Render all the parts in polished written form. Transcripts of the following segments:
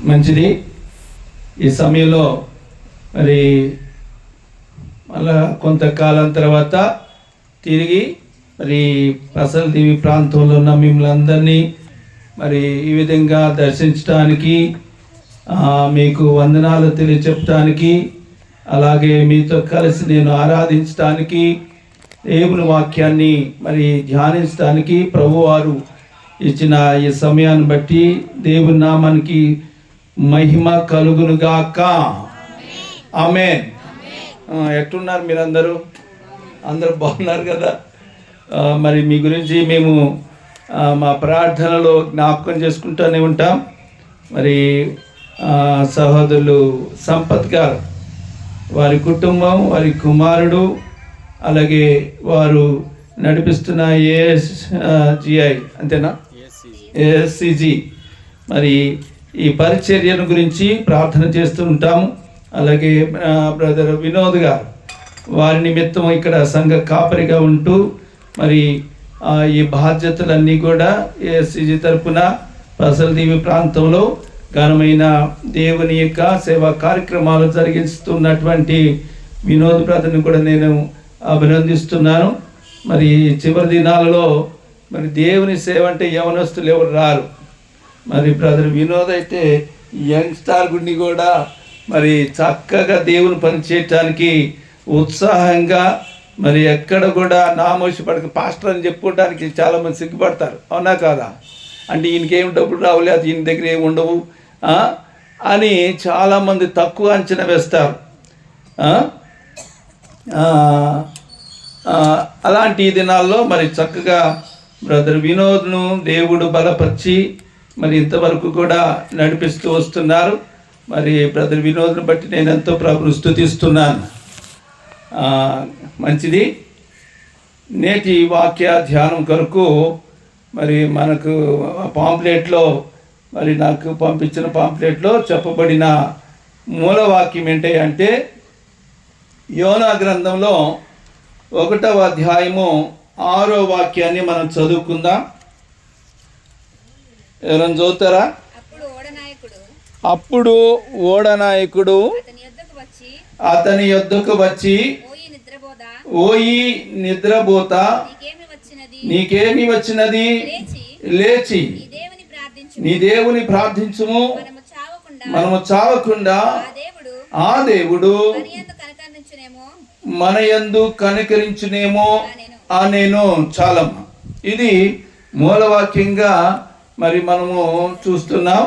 మంచిది. ఈ సమయంలో మరి మళ్ళా కొంతకాలం తర్వాత తిరిగి మరి పసల దీవి ప్రాంతంలో ఉన్న మిమ్మల్ని అందరినీ మరి ఈ విధంగా దర్శించడానికి, మీకు వందనాలు తెలియచెప్పడానికి, అలాగే మీతో కలిసి నేను ఆరాధించడానికి, దేవుని వాక్యాన్ని మరి ధ్యానించడానికి ప్రభువారు ఇచ్చిన ఈ సమయాన్ని బట్టి దేవుని నామానికి మహిమ కలుగునుగాక. ఆమేన్. ఎట్టున్నారు మీరందరూ? అందరూ బాగున్నారు కదా? మరి మీ గురించి మేము మా ప్రార్థనలో జ్ఞాపకం చేసుకుంటూనే ఉంటాం. మరి సహోదరులు సంపత్ గారు, వారి కుటుంబం, వారి కుమారుడు, అలాగే వారు నడిపిస్తున్న ఏఎస్జిఐ అంతేనా, ఏఎస్సిజి, మరి ఈ పరిచర్యను గురించి ప్రార్థన చేస్తూ ఉంటాము. అలాగే బ్రదర్ వినోద్ గారు, వారి నిమిత్తం ఇక్కడ సంఘ కాపరిగా ఉంటూ మరి ఈ బాధ్యతలన్నీ కూడా ఏఎస్సిజి తరఫున పసల దీవి ప్రాంతంలో ఘనమైన దేవుని యొక్క సేవా కార్యక్రమాలు జరిగిస్తున్నటువంటి వినోద్ బ్రదర్ని కూడా నేను అభినందిస్తున్నాను. మరి చివరి దినాలలో మరి దేవుని సేవ అంటే యవనస్తులు ఎవరు రారు. మరి బ్రదర్ వినోద్ అయితే యంగ్స్టార్ గుండి కూడా మరి చక్కగా దేవుని పని చేయటానికి ఉత్సాహంగా, మరి ఎక్కడ కూడా నామోషి పడక పాస్టర్ అని చెప్పుకోవడానికి చాలామంది సిగ్గుపడతారు. అవునా కాదా? అంటే ఈయనకేం డబ్బులు రావులే, అది ఈయన దగ్గర ఏమి ఉండవు అని చాలామంది తక్కువ అంచనా వేస్తారు. అలాంటి దినాల్లో మరి చక్కగా బ్రదర్ వినోద్ను దేవుడు బలపరిచి మరి ఇంతవరకు కూడా నడిపిస్తూ వస్తున్నారు. మరి బ్రదర్ వినోద్ను బట్టి నేను ఎంతో ప్రభువును స్తుతిస్తున్నాను. మంచిది. నేటి వాక్య ధ్యానం కొరకు మరి మనకు పాంప్లెట్లో, మరి నాకు పంపించిన పాంప్లెట్లో చెప్పబడిన మూలవాక్యం ఏంటి అంటే యోనా గ్రంథంలో 1వ అధ్యాయము 6వ వాక్యాన్ని మనం చదువుకుందాం. ఎవరైనా చదువుతారా? అప్పుడు ఓడనాయకుడు అతని యొద్దకు వచ్చి, ఓయి నిద్రపోత, నీకేమి వచ్చినది? లేచి నీ దేవుని ప్రార్థించుము, మనము చావకుండా ఆ దేవుడు మన యందు కనికరించునేమో నేను. చాలమ్మ. ఇది మూలవాక్యంగా మరి మనము చూస్తున్నాం.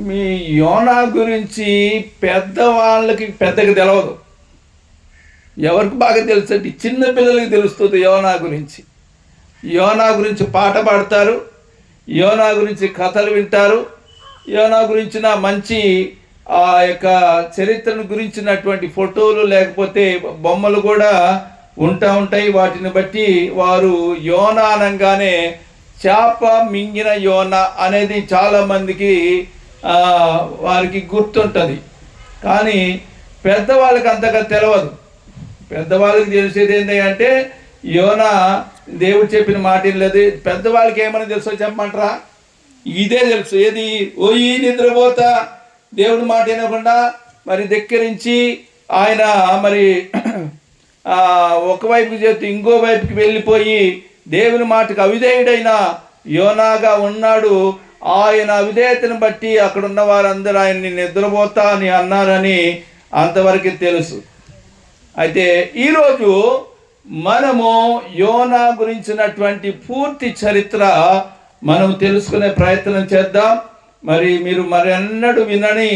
మీ యోనా గురించి పెద్దవాళ్ళకి పెద్దగా తెలవదు. ఎవరికి బాగా తెలుసు అంటే చిన్న పిల్లలకి తెలుస్తుంది యోనా గురించి. యోనా గురించి పాట పాడతారు, యోనా గురించి కథలు వింటారు, యోనా గురించిన మంచి ఆ యొక్క చరిత్రను గురించినటువంటి ఫోటోలు లేకపోతే బొమ్మలు కూడా ఉంటాయి. వాటిని బట్టి వారు యోనా అనగానే చేప మింగిన యోనా అనేది చాలామందికి వారికి గుర్తుంటుంది. కానీ పెద్దవాళ్ళకి అంతగా తెలియదు. పెద్దవాళ్ళకి తెలిసేది ఏంటి అంటే యోనా దేవుడు చెప్పిన మాట ఏం లేదు. పెద్దవాళ్ళకి ఏమైనా తెలుసో చెప్పమంటారా? ఇదే తెలుసు. ఏది? ఓయి నిద్రపోతా, దేవుడి మాట వినకుండా మరి ధిక్కరించి ఆయన మరి ఒకవైపుకి చేస్తూ ఇంకో వైపుకి వెళ్ళిపోయి దేవుని మాటకు అవిధేయుడైన యోనాగా ఉన్నాడు. ఆయన అవిధేయతను బట్టి అక్కడ ఉన్న వారందరూ ఆయన్ని నిద్రపోతా అని అన్నారని అంతవరకు తెలుసు. అయితే ఈరోజు మనము యోనా గురించినటువంటి పూర్తి చరిత్ర మనం తెలుసుకునే ప్రయత్నం చేద్దాం. మరి మీరు మరి అన్నడు వినని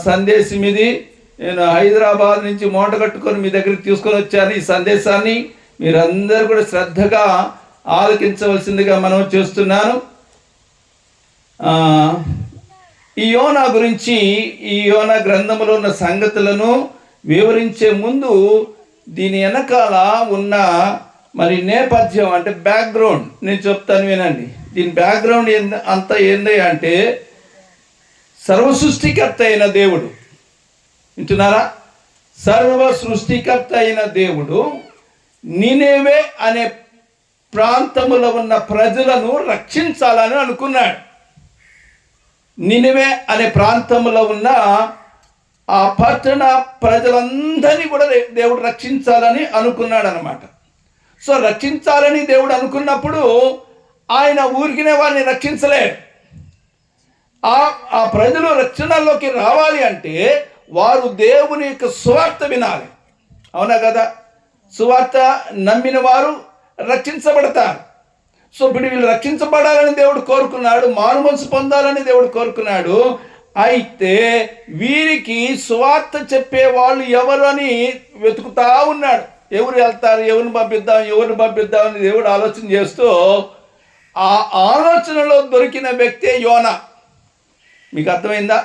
సందేశం ఇది. నేను హైదరాబాద్ నుంచి మూట కట్టుకొని మీ దగ్గరికి తీసుకొని వచ్చాను. ఈ సందేశాన్ని మీరందరూ కూడా శ్రద్ధగా ఆలకించవలసిందిగా మనం చేస్తున్నాను. ఈ యోనా గురించి, ఈ యోనా గ్రంథంలో ఉన్న సంగతులను వివరించే ముందు దీని వెనకాల ఉన్న మరి నేపథ్యం అంటే బ్యాక్గ్రౌండ్ నేను చెప్తాను, వినండి. దీని బ్యాక్గ్రౌండ్ అంతా ఏంది అంటే సర్వ సృష్టికర్త అయిన దేవుడు, వింటున్నారా? సర్వ సృష్టికర్త అయిన దేవుడు నినేవే అనే ప్రాంతములో ఉన్న ప్రజలను రక్షించాలని అనుకున్నాడు. నినివే అనే ప్రాంతంలో ఉన్న ఆ పట్టణ ప్రజలందరినీ కూడా దేవుడు రక్షించాలని అనుకున్నాడు అనమాట. సో రక్షించాలని దేవుడు అనుకున్నప్పుడు ఆయన ఊరికినే వారిని రక్షించలేడు. ఆ ప్రజలు రక్షణలోకి రావాలి అంటే వారు దేవుని యొక్క సువార్త వినాలి. అవునా కదా? సువార్త నమ్మిన వారు రక్షించబడతారు. సో ఇప్పుడు వీళ్ళు రక్షించబడాలని దేవుడు కోరుకున్నాడు, మారుమనసు పొందాలని దేవుడు కోరుకున్నాడు. అయితే వీరికి సువార్త చెప్పే వాళ్ళు ఎవరు అని వెతుకుతా ఉన్నాడు. ఎవరు వెళ్తారు, ఎవరిని పంపిద్దామని దేవుడు ఆలోచన చేస్తూ ఆ ఆలోచనలో దొరికిన వ్యక్తే యోనా. మీకు అర్థమైందా?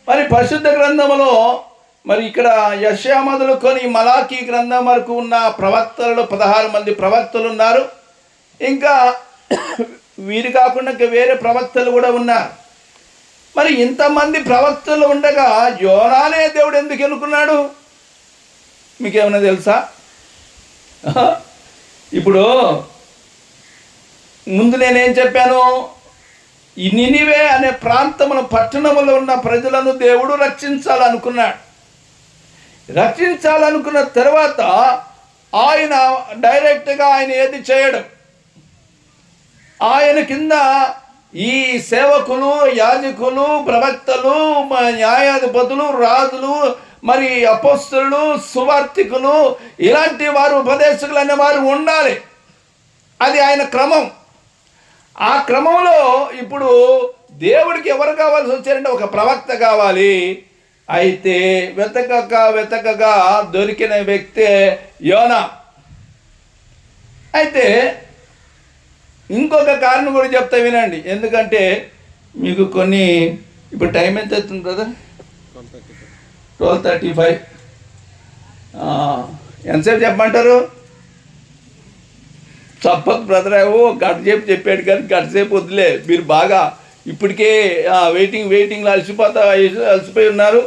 మరి పరిశుద్ధ గ్రంథంలో మరి ఇక్కడ యెషయా మొదలుకొని మలాకీ గ్రంథం వరకు ఉన్న ప్రవక్తలలో 16 మంది ప్రవక్తలు ఉన్నారు. ఇంకా వీరు కాకుండా ఇంకా వేరే ప్రవక్తలు కూడా ఉన్నారు. మరి ఇంతమంది ప్రవక్తలు ఉండగా యోనానే దేవుడు ఎందుకు ఎన్నుకున్నాడు? మీకేమైనా తెలుసా? ఇప్పుడు ముందు నేనేం చెప్పాను? ఈ నినివే అనే ప్రాంతముల పట్టణములో ఉన్న ప్రజలను దేవుడు రక్షించాలనుకున్నాడు. రక్షించాలనుకున్న తర్వాత ఆయన డైరెక్ట్గా ఆయన ఏది చేయడం, ఆయన కింద ఈ సేవకులు, యాజకులు, ప్రవక్తలు, న్యాయాధిపతులు, రాజులు, మరి అపోస్తలులు, సువార్తికులు, ఇలాంటి వారు, ఉపదేశకులు అనే వారు ఉండాలి. అది ఆయన క్రమం. ఆ క్రమంలో ఇప్పుడు దేవుడికి ఎవరు కావాల్సి వచ్చారంటే ఒక ప్రవక్త కావాలి. అయితే వెతకగా దొరికిన వ్యక్తే యోనా. అయితే ఇంకొక కారణం కూడా చెప్తా వినండి. ఎందుకంటే మీకు కొన్ని ఇప్పుడు టైం ఎంత అవుతుంది బ్రదర్? 12:35. ఎంతసేపు చెప్పమంటారు? చెప్పదు బ్రదర్. గంట సేపు చెప్పాడు కానీ గంట సేపు వద్దులే. మీరు బాగా ఇప్పటికే వెయిటింగ్లో అలసిపోయి ఉన్నారు.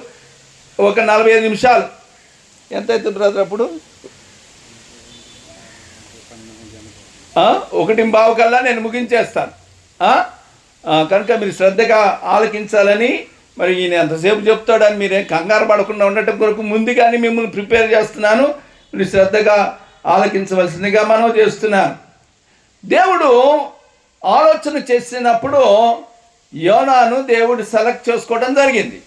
ఒక 45 నిమిషాలు ఎంత అవుతుంది బ్రదర్? అప్పుడు 1:15 కల్లా నేను ముగించేస్తాను. కనుక మీరు శ్రద్ధగా ఆలకించాలని, మరి ఈయన ఎంతసేపు చెప్తాడని మీరేం కంగారు పడకుండా ఉండటం కొరకు ముందుగానే మిమ్మల్ని ప్రిపేర్ చేస్తున్నాను. మీరు శ్రద్ధగా ఆలకించవలసిందిగా మనం చేస్తున్నాను. దేవుడు ఆలోచన చేసినప్పుడు యోనాను దేవుడు సెలెక్ట్ చేసుకోవడం జరిగింది.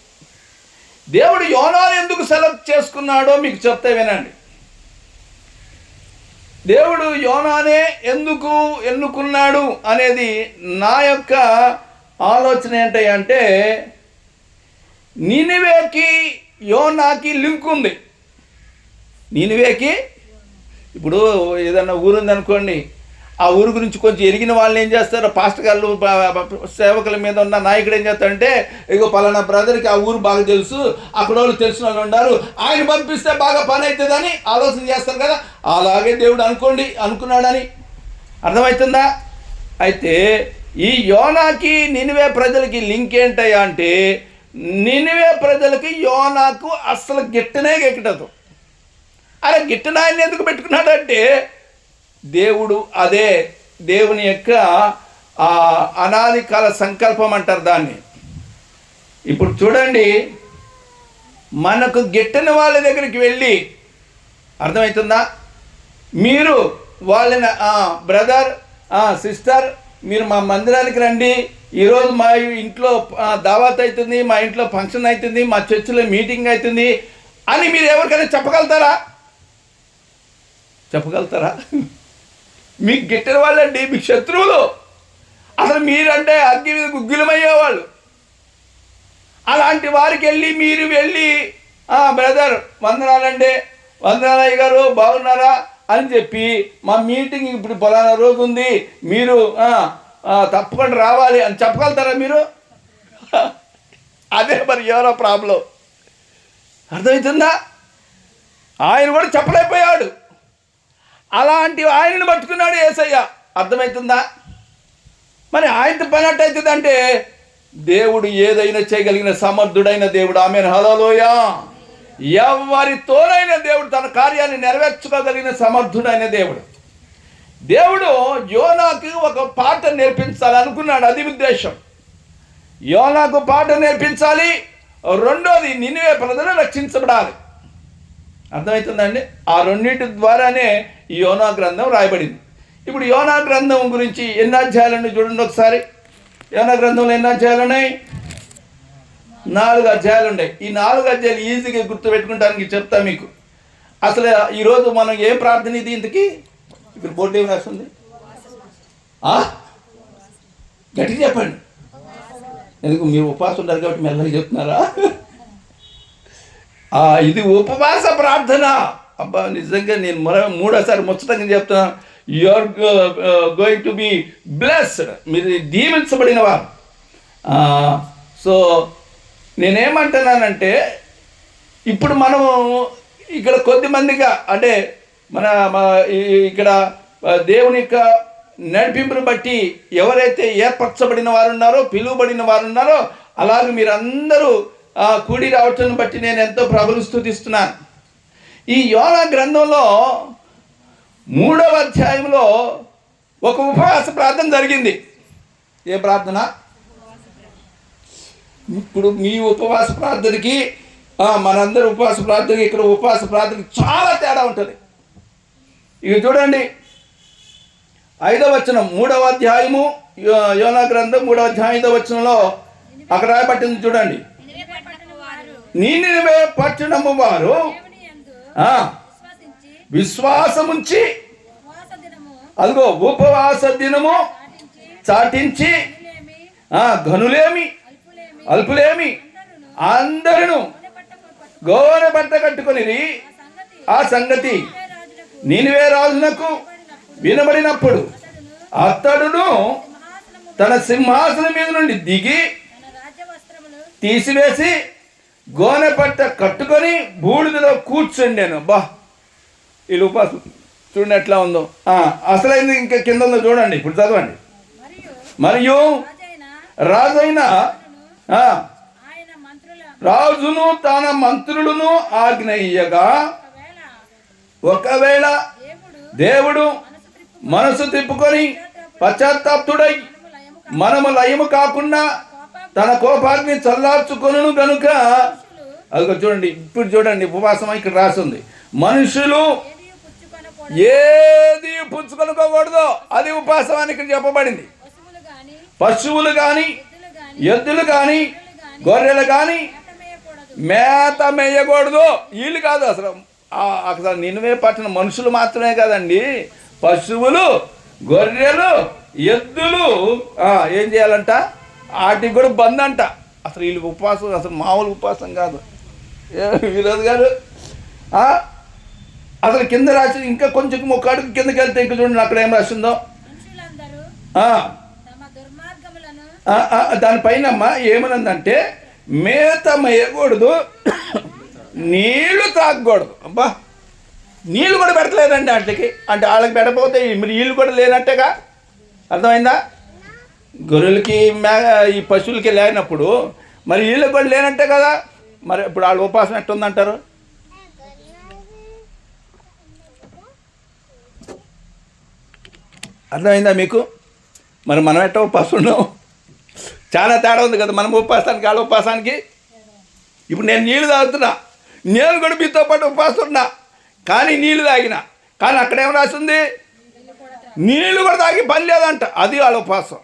దేవుడు యోనాను ఎందుకు సెలెక్ట్ చేసుకున్నాడో మీకు చెప్తే వినండి. దేవుడు యోనానే ఎందుకు ఎన్నుకున్నాడు అనేది నా యొక్క ఆలోచన ఏంటంటే, నినివేకి యోనాకి లింక్ ఉంది. నినివేకి ఇప్పుడు ఏదన్నా ఊరుందనుకోండి, ఆ ఊరు గురించి కొంచెం ఎరిగిన వాళ్ళు ఏం చేస్తారు, పాస్టర్ గారు, సేవకుల మీద ఉన్న నాయకుడు ఏం చేస్తారంటే, ఇగో పలానా బ్రదర్కి ఆ ఊరు బాగా తెలుసు, అక్కడ వాళ్ళు తెలిసిన వాళ్ళు ఉన్నారు, ఆయన పంపిస్తే బాగా పని అవుతుందని ఆలోచన చేస్తారు కదా. అలాగే దేవుడు అనుకున్నాడని అర్థమవుతుందా? అయితే ఈ యోనాకి నినివే ప్రజలకి లింక్ ఏంటయ్యా అంటే, నినివే ప్రజలకి యోనాకు అస్సలు గిట్టనే ఎక్కడదు. అరే గిట్టన ఆయన ఎందుకు పెట్టుకున్నాడంటే, దేవుడు అదే దేవుని యొక్క అనాది కాల సంకల్పం అంటారు దాన్ని. ఇప్పుడు చూడండి, మనకు గిట్టని వాళ్ళ దగ్గరికి వెళ్ళి, అర్థమవుతుందా, మీరు వాళ్ళని బ్రదర్, సిస్టర్, మీరు మా మందిరానికి రండి, ఈరోజు మా ఇంట్లో దావత్ అవుతుంది, మా ఇంట్లో ఫంక్షన్ అవుతుంది, మా చర్చిలో మీటింగ్ అవుతుంది అని మీరు ఎవరికైనా చెప్పగలుగుతారా? మీకు గిట్టిన వాళ్ళండి, మీకు శత్రువులు. అసలు మీరంటే అగ్గి మీద గుగ్గిలమయ్యేవాళ్ళు. అలాంటి వారికి మీరు వెళ్ళి బ్రదర్ వందనాలండి, వందనాలయ్య గారు బాగున్నారా అని చెప్పి, మా మీటింగ్ ఇప్పుడు పలానా రోజు ఉంది, మీరు తప్పకుండా రావాలి అని చెప్పగలుగుతారా మీరు? అదే మరి ఎవరో ప్రాబ్లం. అర్థమవుతుందా? ఆయన కూడా చెప్పలేకపోయాడు. అలాంటి ఆయనను పట్టుకున్నాడు యేసయ్య. అర్థమవుతుందా? మరి ఆయనతో పని అట్టయితుందంటే, దేవుడు ఏదైనా చేయగలిగిన సమర్థుడైన దేవుడు. ఆమేన్, హల్లెలూయా. ఎవరితోనైనా దేవుడు తన కార్యాన్ని నెరవేర్చుకోగలిగిన సమర్థుడైన దేవుడు. దేవుడు యోనాకు ఒక పాట నేర్పించాలనుకున్నాడు. అది ఉద్దేశం. యోనాకు పాఠం నేర్పించాలి, రెండోది నినివే ప్రజలు రక్షించబడాలి. అర్థమవుతుందండి? ఆ రెండింటి ద్వారానే ఈ యోనా గ్రంథం రాయబడింది. ఇప్పుడు యోనా గ్రంథం గురించి ఎన్ని అధ్యాయాలు చూడండి ఒకసారి. యోనా గ్రంథంలో ఎన్ని అధ్యాయాలు ఉన్నాయి? 4 అధ్యాయాలు ఉన్నాయి. ఈ 4 అధ్యాయాలు ఈజీగా గుర్తుపెట్టుకుంటానికి చెప్తా మీకు. అసలు ఈరోజు మనం ఏం ప్రార్థన ఇది ఇంతకీ? ఇప్పుడు బోర్డు ఏమి రాస్తుంది? గట్టి చెప్పండి. ఎందుకు మీరు ఉపవాసం ఉంటారు కాబట్టి మెల్లగా చెప్తున్నారా? ఇది ఉపవాస ప్రార్థన. అబ్బా నిజంగా నేను మూడోసారి ముచ్చటంగా చెప్తున్నాను. You are going to be blessed. మీరు దీవించబడిన వారు. సో నేనేమంటున్నానంటే, ఇప్పుడు మనము ఇక్కడ కొద్దిమందిగా అంటే మన ఇక్కడ దేవుని యొక్క నడిపింపుని బట్టి ఎవరైతే ఏర్పరచబడిన వారు ఉన్నారో, పిలువబడిన వారు ఉన్నారో, అలాగే మీరందరూ కూడి రావటాన్ని బట్టి నేను ఎంతో ప్రభువుని స్తుతిస్తున్నాను. ఈ యోనా గ్రంథంలో 3వ అధ్యాయంలో ఒక ఉపవాస ప్రార్థన జరిగింది. ఏ ప్రార్థన? ఇప్పుడు మీ ఉపవాస ప్రార్థనకి మనందరి ఉపవాస ప్రార్థనకి ఇక్కడ ఉపవాస ప్రార్థనకి చాలా తేడా ఉంటుంది. ఇక చూడండి 5వ వచనం 3వ అధ్యాయము యోనా గ్రంథం 3వ అధ్యాయం 5వ వచనంలో అక్కడ రాయబట్టింది చూడండి. నీనివే పట్టణము వారు విశ్వాసముంచి అదిగో ఉపవాస దినము చాటించి ఘనులేమి అల్పులేమి అందరూ గోనె బట్ట కట్టుకొని ఆ సంగతి నీనివే రాజునకు వినబడినప్పుడు అతడును తన సింహాసనం మీద నుండి దిగి తీసివేసి గోనె పట్ట కట్టుకొని బూడిదలో కూర్చుండాను. బా వీళ్ళు ఉపాసం చూడండి ఎట్లా ఉందో. అసలైంది ఇంకా కింద ఉందో చూడండి. ఇప్పుడు చదవండి. మరియు రాజైన రాజును తన మంత్రులను ఆజ్ఞయ్యగా ఒకవేళ దేవుడు మనసు తిప్పుకొని పశ్చాత్తాప్తుడై మనము లయము కాకుండా తన కోపాన్ని చల్లార్చుకొను గనుక అదిగో చూడండి. ఇప్పుడు చూడండి ఉపవాసం ఇక్కడ రాసింది. మనుషులు ఏది పుచ్చుకొనుకోకూడదు, అది ఉపవాసం అని ఇక్కడ చెప్పబడింది. పశువులు కానీ, ఎద్దులు కానీ, గొర్రెలు కానీ మేత మేయకూడదు. వీళ్ళు కాదు అసలు. అసలు నినివే పట్టిన మనుషులు మాత్రమే కాదండి, పశువులు, గొర్రెలు, ఎద్దులు ఏం చేయాలంట? వాటికి కూడా బంద్ అంట. అసలు వీళ్ళు ఉపవాసం అసలు మామూలు ఉపవాసం కాదు. విరోధ్ గారు అసలు కింద రాసి ఇంకా కొంచెం ఒక అడుగు కిందకి వెళ్తే ఇంకా చూడండి అక్కడ ఏం రాసిందో. దానిపైన ఏమనందంటే మేత మేయకూడదు, నీళ్లు తాగకూడదు. అబ్బా నీళ్ళు కూడా పెట్టలేదండి వాటికి. అంటే వాళ్ళకి పెట్టకపోతే మరి నీళ్ళు కూడా లేనట్టేగా. అర్థమైందా? గొర్రెలకి ఈ పశువులకి లేనప్పుడు మరి వీళ్ళకి కూడా లేనట్టే కదా. మరి ఇప్పుడు వాళ్ళ ఉపాసన ఎట్టుందంటారు? అర్థమైందా మీకు? మరి మనం ఎట్ట ఉపాసం ఉన్నాం? చాలా తేడా ఉంది కదా మనం ఉపాసానికి వాళ్ళ ఉపాసానికి. ఇప్పుడు నేను నీళ్ళు తాగుతున్నా, నేను కూడా మీతో పాటు ఉపాసం ఉన్నా, కానీ నీళ్ళు తాగిన. కానీ అక్కడేం రాసింది? నీళ్ళు కూడా తాగి పని లేదంట. అది వాళ్ళ ఉపాసం.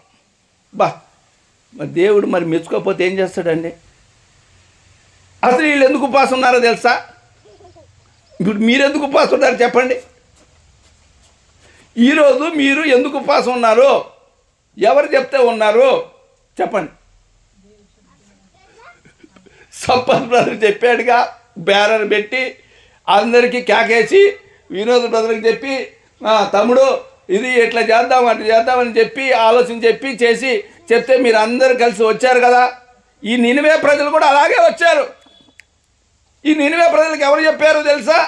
మరి దేవుడు మరి మెచ్చుకోకపోతే ఏం చేస్తాడండి? అసలు వీళ్ళు ఎందుకు ఉపవాసం ఉన్నారో తెలుసా? ఇప్పుడు మీరు ఎందుకు ఉపవాసం ఉన్నారు చెప్పండి. ఈరోజు మీరు ఎందుకు ఉపవాసం ఉన్నారు? ఎవరు చెప్తే ఉన్నారు చెప్పండి. సంపత్ బ్రదర్ చెప్పాడుగా, బ్యానర్ పెట్టి అందరికీ కేకేసి వినోద్ బ్రదర్కి చెప్పి తమ్ముడు ఇది ఎట్లా చేద్దాం అట్లా చేద్దామని చెప్పి ఆలోచన చెప్పి చేసి చెప్తే మీరు అందరు కలిసి వచ్చారు కదా. ఈ నినివే ప్రజలు కూడా అలాగే వచ్చారు. ఈ నినివే ప్రజలకు ఎవరు చెప్పారు తెలుసా?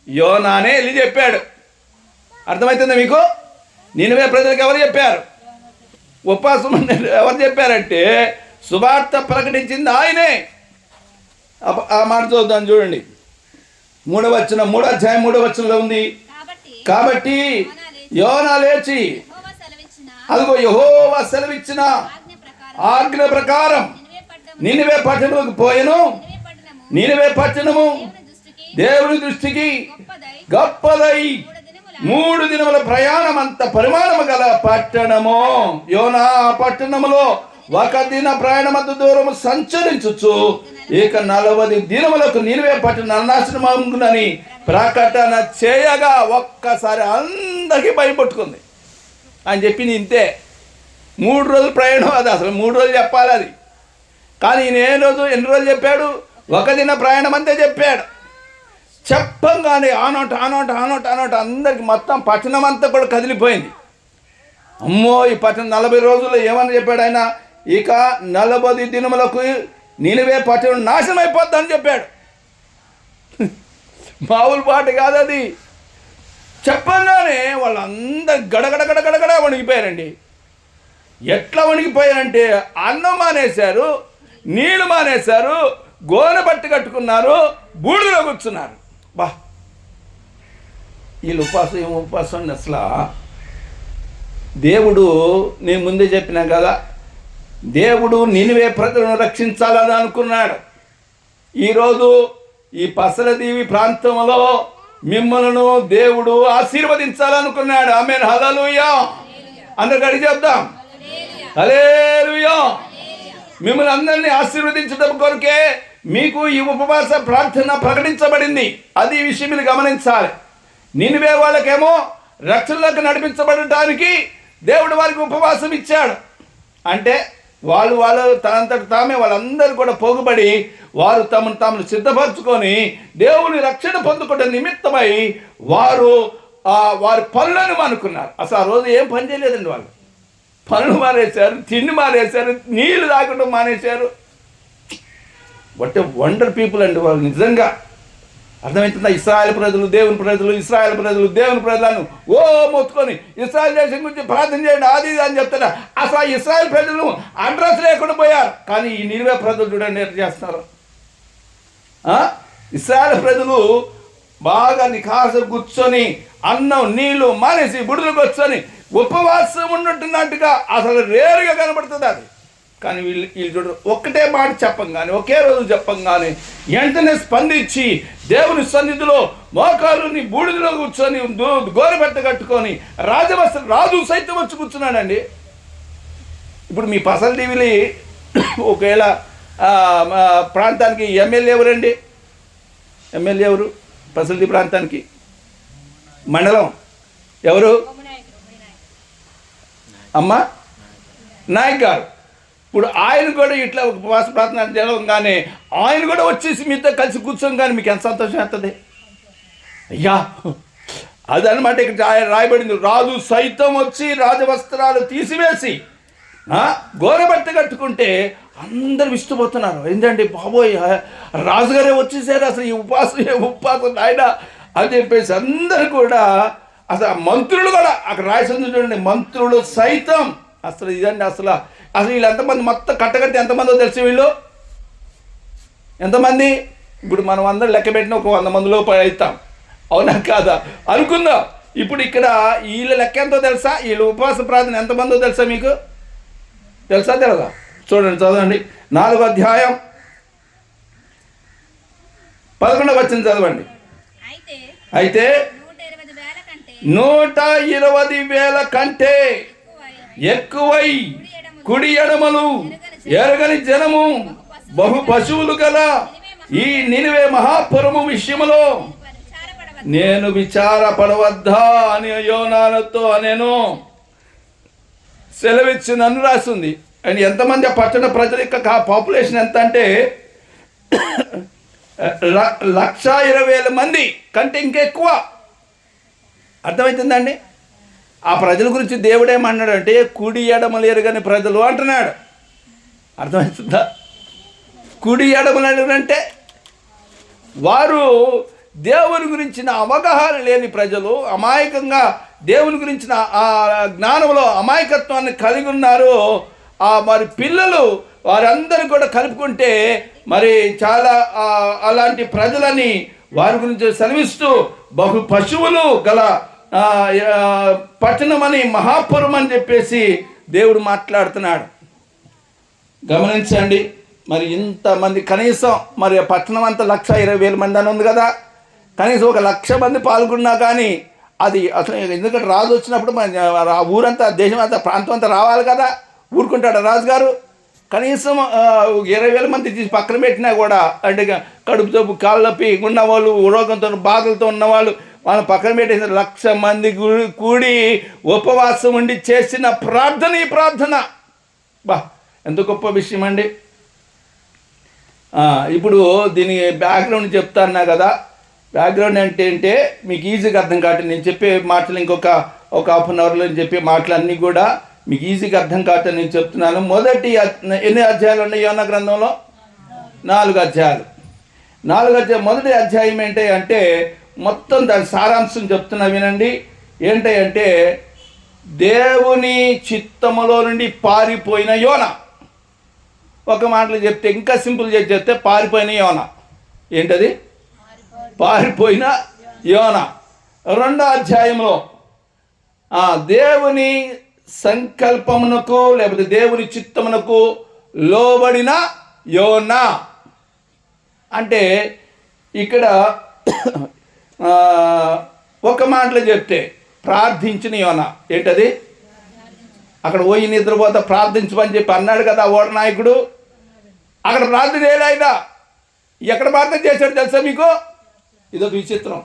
యోనానే వెళ్ళి చెప్పాడు. అర్థమవుతుందా మీకు? నినివే ప్రజలకు ఎవరు చెప్పారు? ఉపవాసం ఎవరు చెప్పారంటే సువార్త ప్రకటించింది ఆయనే. ఆ మాట చూద్దాం చూడండి. 3వ అధ్యాయం 3వ వచనంలో ఉంది. కాబట్టి యోనా లేచి అదిగో యెహోవా సెలవిచ్చిన ఆజ్ఞ ప్రకారం నినివే పట్టణముకు పోయెను. నినివే పట్టణము దేవుని దృష్టికి గొప్పదై 3 దినముల ప్రయాణం అంత పరిమాణము గల పట్టణము. యోనా పట్టణములో 1 దిన ప్రయాణమంత దూరము సంచరించుచు ఇక 40 దినములకు నినివే పట్టణం నాశనమగునని ప్రకటన చేయగా ఒక్కసారి అందరికీ భయపట్టుకుంది. అని చెప్పింది ఇంతే. 3 రోజులు ప్రయాణం, అది అసలు 3 రోజులు చెప్పాలి అది. కానీ ఈయన ఎన్ని రోజులు చెప్పాడు? 1 దిన ప్రయాణం అంతే చెప్పాడు. చెప్పంగానే ఆనోట అందరికి మొత్తం పట్టణం అంతా కూడా కదిలిపోయింది. అమ్మో, ఈ పట్టణం 40 రోజుల్లో ఏమని చెప్పాడు ఆయన? ఇక 40 దినములకు నినివే పట్టణం నాశనం అయిపోద్దని చెప్పాడు. మామూలు పాట కాదు అది. చెప్పంగానే వాళ్ళందరూ గడగడ వణిగిపోయారండి. ఎట్లా వణిగిపోయారంటే అన్నం మానేశారు, నీళ్లు మానేశారు, గోనె బట్ట కట్టుకున్నారు, బూడిదలో కూర్చున్నారు. బా, వీళ్ళు ఉపాసం అసలు దేవుడు, నేను ముందే చెప్పినా కదా, దేవుడు నినివే ప్రజలను రక్షించాలని అనుకున్నాడు. ఈరోజు ఈ పసలదీవి ప్రాంతంలో మిమ్మల్ని దేవుడు ఆశీర్వదించాలనుకున్నాడు. ఆమేన్, హల్లెలూయా. అందరికి అడిగి చెప్దాం, హల్లెలూయా. మిమ్మల్ని అందరినీ ఆశీర్వదించడం కొరకే మీకు ఈ ఉపవాస ప్రార్థన ప్రకటించబడింది. అది ఈ విషయం మీరు గమనించాలి. నినివే వాళ్ళకేమో రక్షణలోకి నడిపించబడటానికి దేవుడు వారికి ఉపవాసం ఇచ్చాడు. అంటే వాళ్ళు తనంతట తామే వాళ్ళందరూ కూడా పోగుబడి వారు తమను సిద్ధపరచుకొని దేవుని రక్షణ పొందుకునే నిమిత్తమై వారి పనులను మానుకున్నారు. అసలు ఆ రోజు ఏం పని చేయలేదండి. వాళ్ళు పనులు మానేశారు, తిండి మానేశారు, నీళ్లు తాగడం మానేశారు. వాట్ ఏ వండర్ పీపుల్ అండి వాళ్ళు. నిజంగా అర్థమవుతుందా? ఇశ్రాయేల్ ప్రజలు దేవుని దేవుని ప్రజలను మొత్తుకొని ఇశ్రాయేల్ దేశం గురించి ప్రార్థన చేయండి, అది ఇది అని చెప్తారా. అసలు ఆ ఇశ్రాయేల్ ప్రజలు అడ్రస్ లేకుండా పోయారు. కానీ ఈ నినివే ప్రజలు చూడండి ఎట్లా చేస్తున్నారు. ఇశ్రాయేల్ ప్రజలు బాగా నిఖాసు కూర్చొని అన్నం నీళ్లు మానేసి బుడులకు వచ్చని ఉపవాసం ఉన్నట్టున్నట్టుగా అసలు రేరుగా కనబడుతుంది అది. కానీ వీళ్ళు చూడరు. ఒక్కటే మాట చెప్పంగానే, ఒకే రోజు చెప్పంగానే వెంటనే స్పందించి దేవుని సన్నిధిలో మోకాలుని బూడిదలో కూర్చొని గోరెబెట్ట కట్టుకొని రాజు సైతం వచ్చి కూర్చున్నాడండి. ఇప్పుడు మీ పసల్ టీవీలు ఒకవేళ ప్రాంతానికి ఎమ్మెల్యే ఎవరండి? ఎమ్మెల్యే ఎవరు పసల్ది ప్రాంతానికి? మండలం ఎవరు? అమ్మ నాయక్ గారు. ఇప్పుడు ఆయన కూడా ఇట్లా ఉపవాస ప్రార్థన జరగగానే ఆయన కూడా వచ్చేసి మీతో కలిసి కూర్చొని కానీ మీకు ఎంత సంతోషం అవుతుంది అయ్యా. అదనమాట ఇక్కడ రాయబడింది. రాజు సైతం వచ్చి రాజవస్త్రాలు తీసివేసి గోరెబట్ట కట్టుకుంటే అందరు విస్తుపోతున్నారు. ఏంటంటే బాబోయ్, రాజుగారే వచ్చేసారు, అసలు ఈ ఉపవాసం ఆయన అని చెప్పేసి అందరు కూడా, అసలు మంత్రులు కూడా అక్కడ రాసింది చూడండి, మంత్రులు సైతం. అసలు ఇదండి అసలు వీళ్ళు ఎంతమంది మొత్తం కట్టకడితే ఎంతమందో తెలుసు వీళ్ళు ఎంతమంది? ఇప్పుడు మనం అందరం లెక్క పెట్టిన ఒక 100 మందిలో అవుతాం, అవునా కాదా అనుకుందాం. ఇప్పుడు ఇక్కడ వీళ్ళ లెక్క ఎంతో తెలుసా? వీళ్ళ ఉపవాస ప్రార్థన ఎంతమందో తెలుసా మీకు? తెలుసా తెలదా? చూడండి, చదవండి. 4వ అధ్యాయం 11వ వచనం చదవండి. అయితే 120,000 కంటే ఎక్కువై కుడి ఎడమలు ఎరగని జనము బహు పశువులు గల ఈ నినివే మహాపురము విషయములో నేను విచారపడవద్దా అని యోనాలతో నేను సెలవిచ్చినను రాస్తుంది. అండ్ ఎంతమంది ఆ పట్టణ ప్రజల యొక్క పాపులేషన్ ఎంత అంటే 120,000 మంది కంటే ఇంకెక్కువ. అర్థమవుతుందండి? ఆ ప్రజల గురించి దేవుడేమన్నాడు అంటే కుడి ఎడమలు ఎరగని ప్రజలు అంటున్నాడు. అర్థమవుతుందా? కుడి ఎడమలు ఎరగనంటే వారు దేవుని గురించిన అవగాహన లేని ప్రజలు, అమాయకంగా దేవుని గురించిన ఆ జ్ఞానంలో అమాయకత్వాన్ని కలిగి ఉన్నారు. మరి పిల్లలు వారందరూ కూడా కలుపుకుంటే మరి చాలా అలాంటి ప్రజలని వారి గురించి సెలవిస్తూ బహు పశువులు గల పట్టణం అని మహాపురం అని చెప్పేసి దేవుడు మాట్లాడుతున్నాడు. గమనించండి. మరి ఇంతమంది కనీసం మరి పట్టణం అంతా 1,20,000 మంది అని ఉంది కదా, కనీసం 1,00,000 మంది పాల్గొన్నా కానీ అది అసలు, ఎందుకంటే రాజు వచ్చినప్పుడు మన ఊరంతా, దేశం అంతా, ప్రాంతం అంతా రావాలి కదా, ఊరుకుంటాడు రాజుగారు. కనీసం 20,000 మంది తీసి పక్కన పెట్టినా కూడా, అంటే కడుపుతో కాళ్ళు నొప్పి ఉన్నవాళ్ళు, రోగంతో బాధలతో ఉన్నవాళ్ళు మనం పక్కన పెట్టేసి 1,00,000 మంది కూడి ఉపవాసం ఉండి చేసిన ప్రార్థన ఈ ప్రార్థన. బా, ఎంత గొప్ప విషయం అండి. ఇప్పుడు దీని బ్యాక్గ్రౌండ్ చెప్తాన్నా కదా. బ్యాక్గ్రౌండ్ అంటే మీకు ఈజీగా అర్థం కావట్లేదు. నేను చెప్పే మాటలు ఇంకొక హాఫ్ అన్ అవర్లో నేను చెప్పే మాటలన్నీ కూడా మీకు ఈజీగా అర్థం కావట్లేదు నేను చెప్తున్నాను. మొదటి ఎన్ని అధ్యాయాలు ఉన్నాయి యోనా గ్రంథంలో? 4 అధ్యాయాలు. 4 అధ్యాయం. మొదటి అధ్యాయం ఏంటి అంటే మొత్తం దాని సారాంశం చెప్తున్నా వినండి. ఏంటంటే దేవుని చిత్తములో నుండి పారిపోయిన యోనా. ఒక మాటలు చెప్తే, ఇంకా సింపుల్ చేసి చెప్తే పారిపోయిన యోనా. ఏంటది? పారిపోయిన యోనా. 2వ అధ్యాయంలో దేవుని సంకల్పమునకు లేకపోతే దేవుని చిత్తమునకు లోబడిన యోనా. అంటే ఇక్కడ ఒక మాటలు చెప్తే ప్రార్థించిన యోనా. ఏంటది? అక్కడ పోయి నిద్రపోతా ప్రార్థించమని చెప్పి అన్నాడు కదా ఓడ నాయకుడు. అక్కడ ప్రార్థన చేయలేదా? ఎక్కడ ప్రార్థన చేశాడు తెలుసా మీకు? ఇదొక విచిత్రం.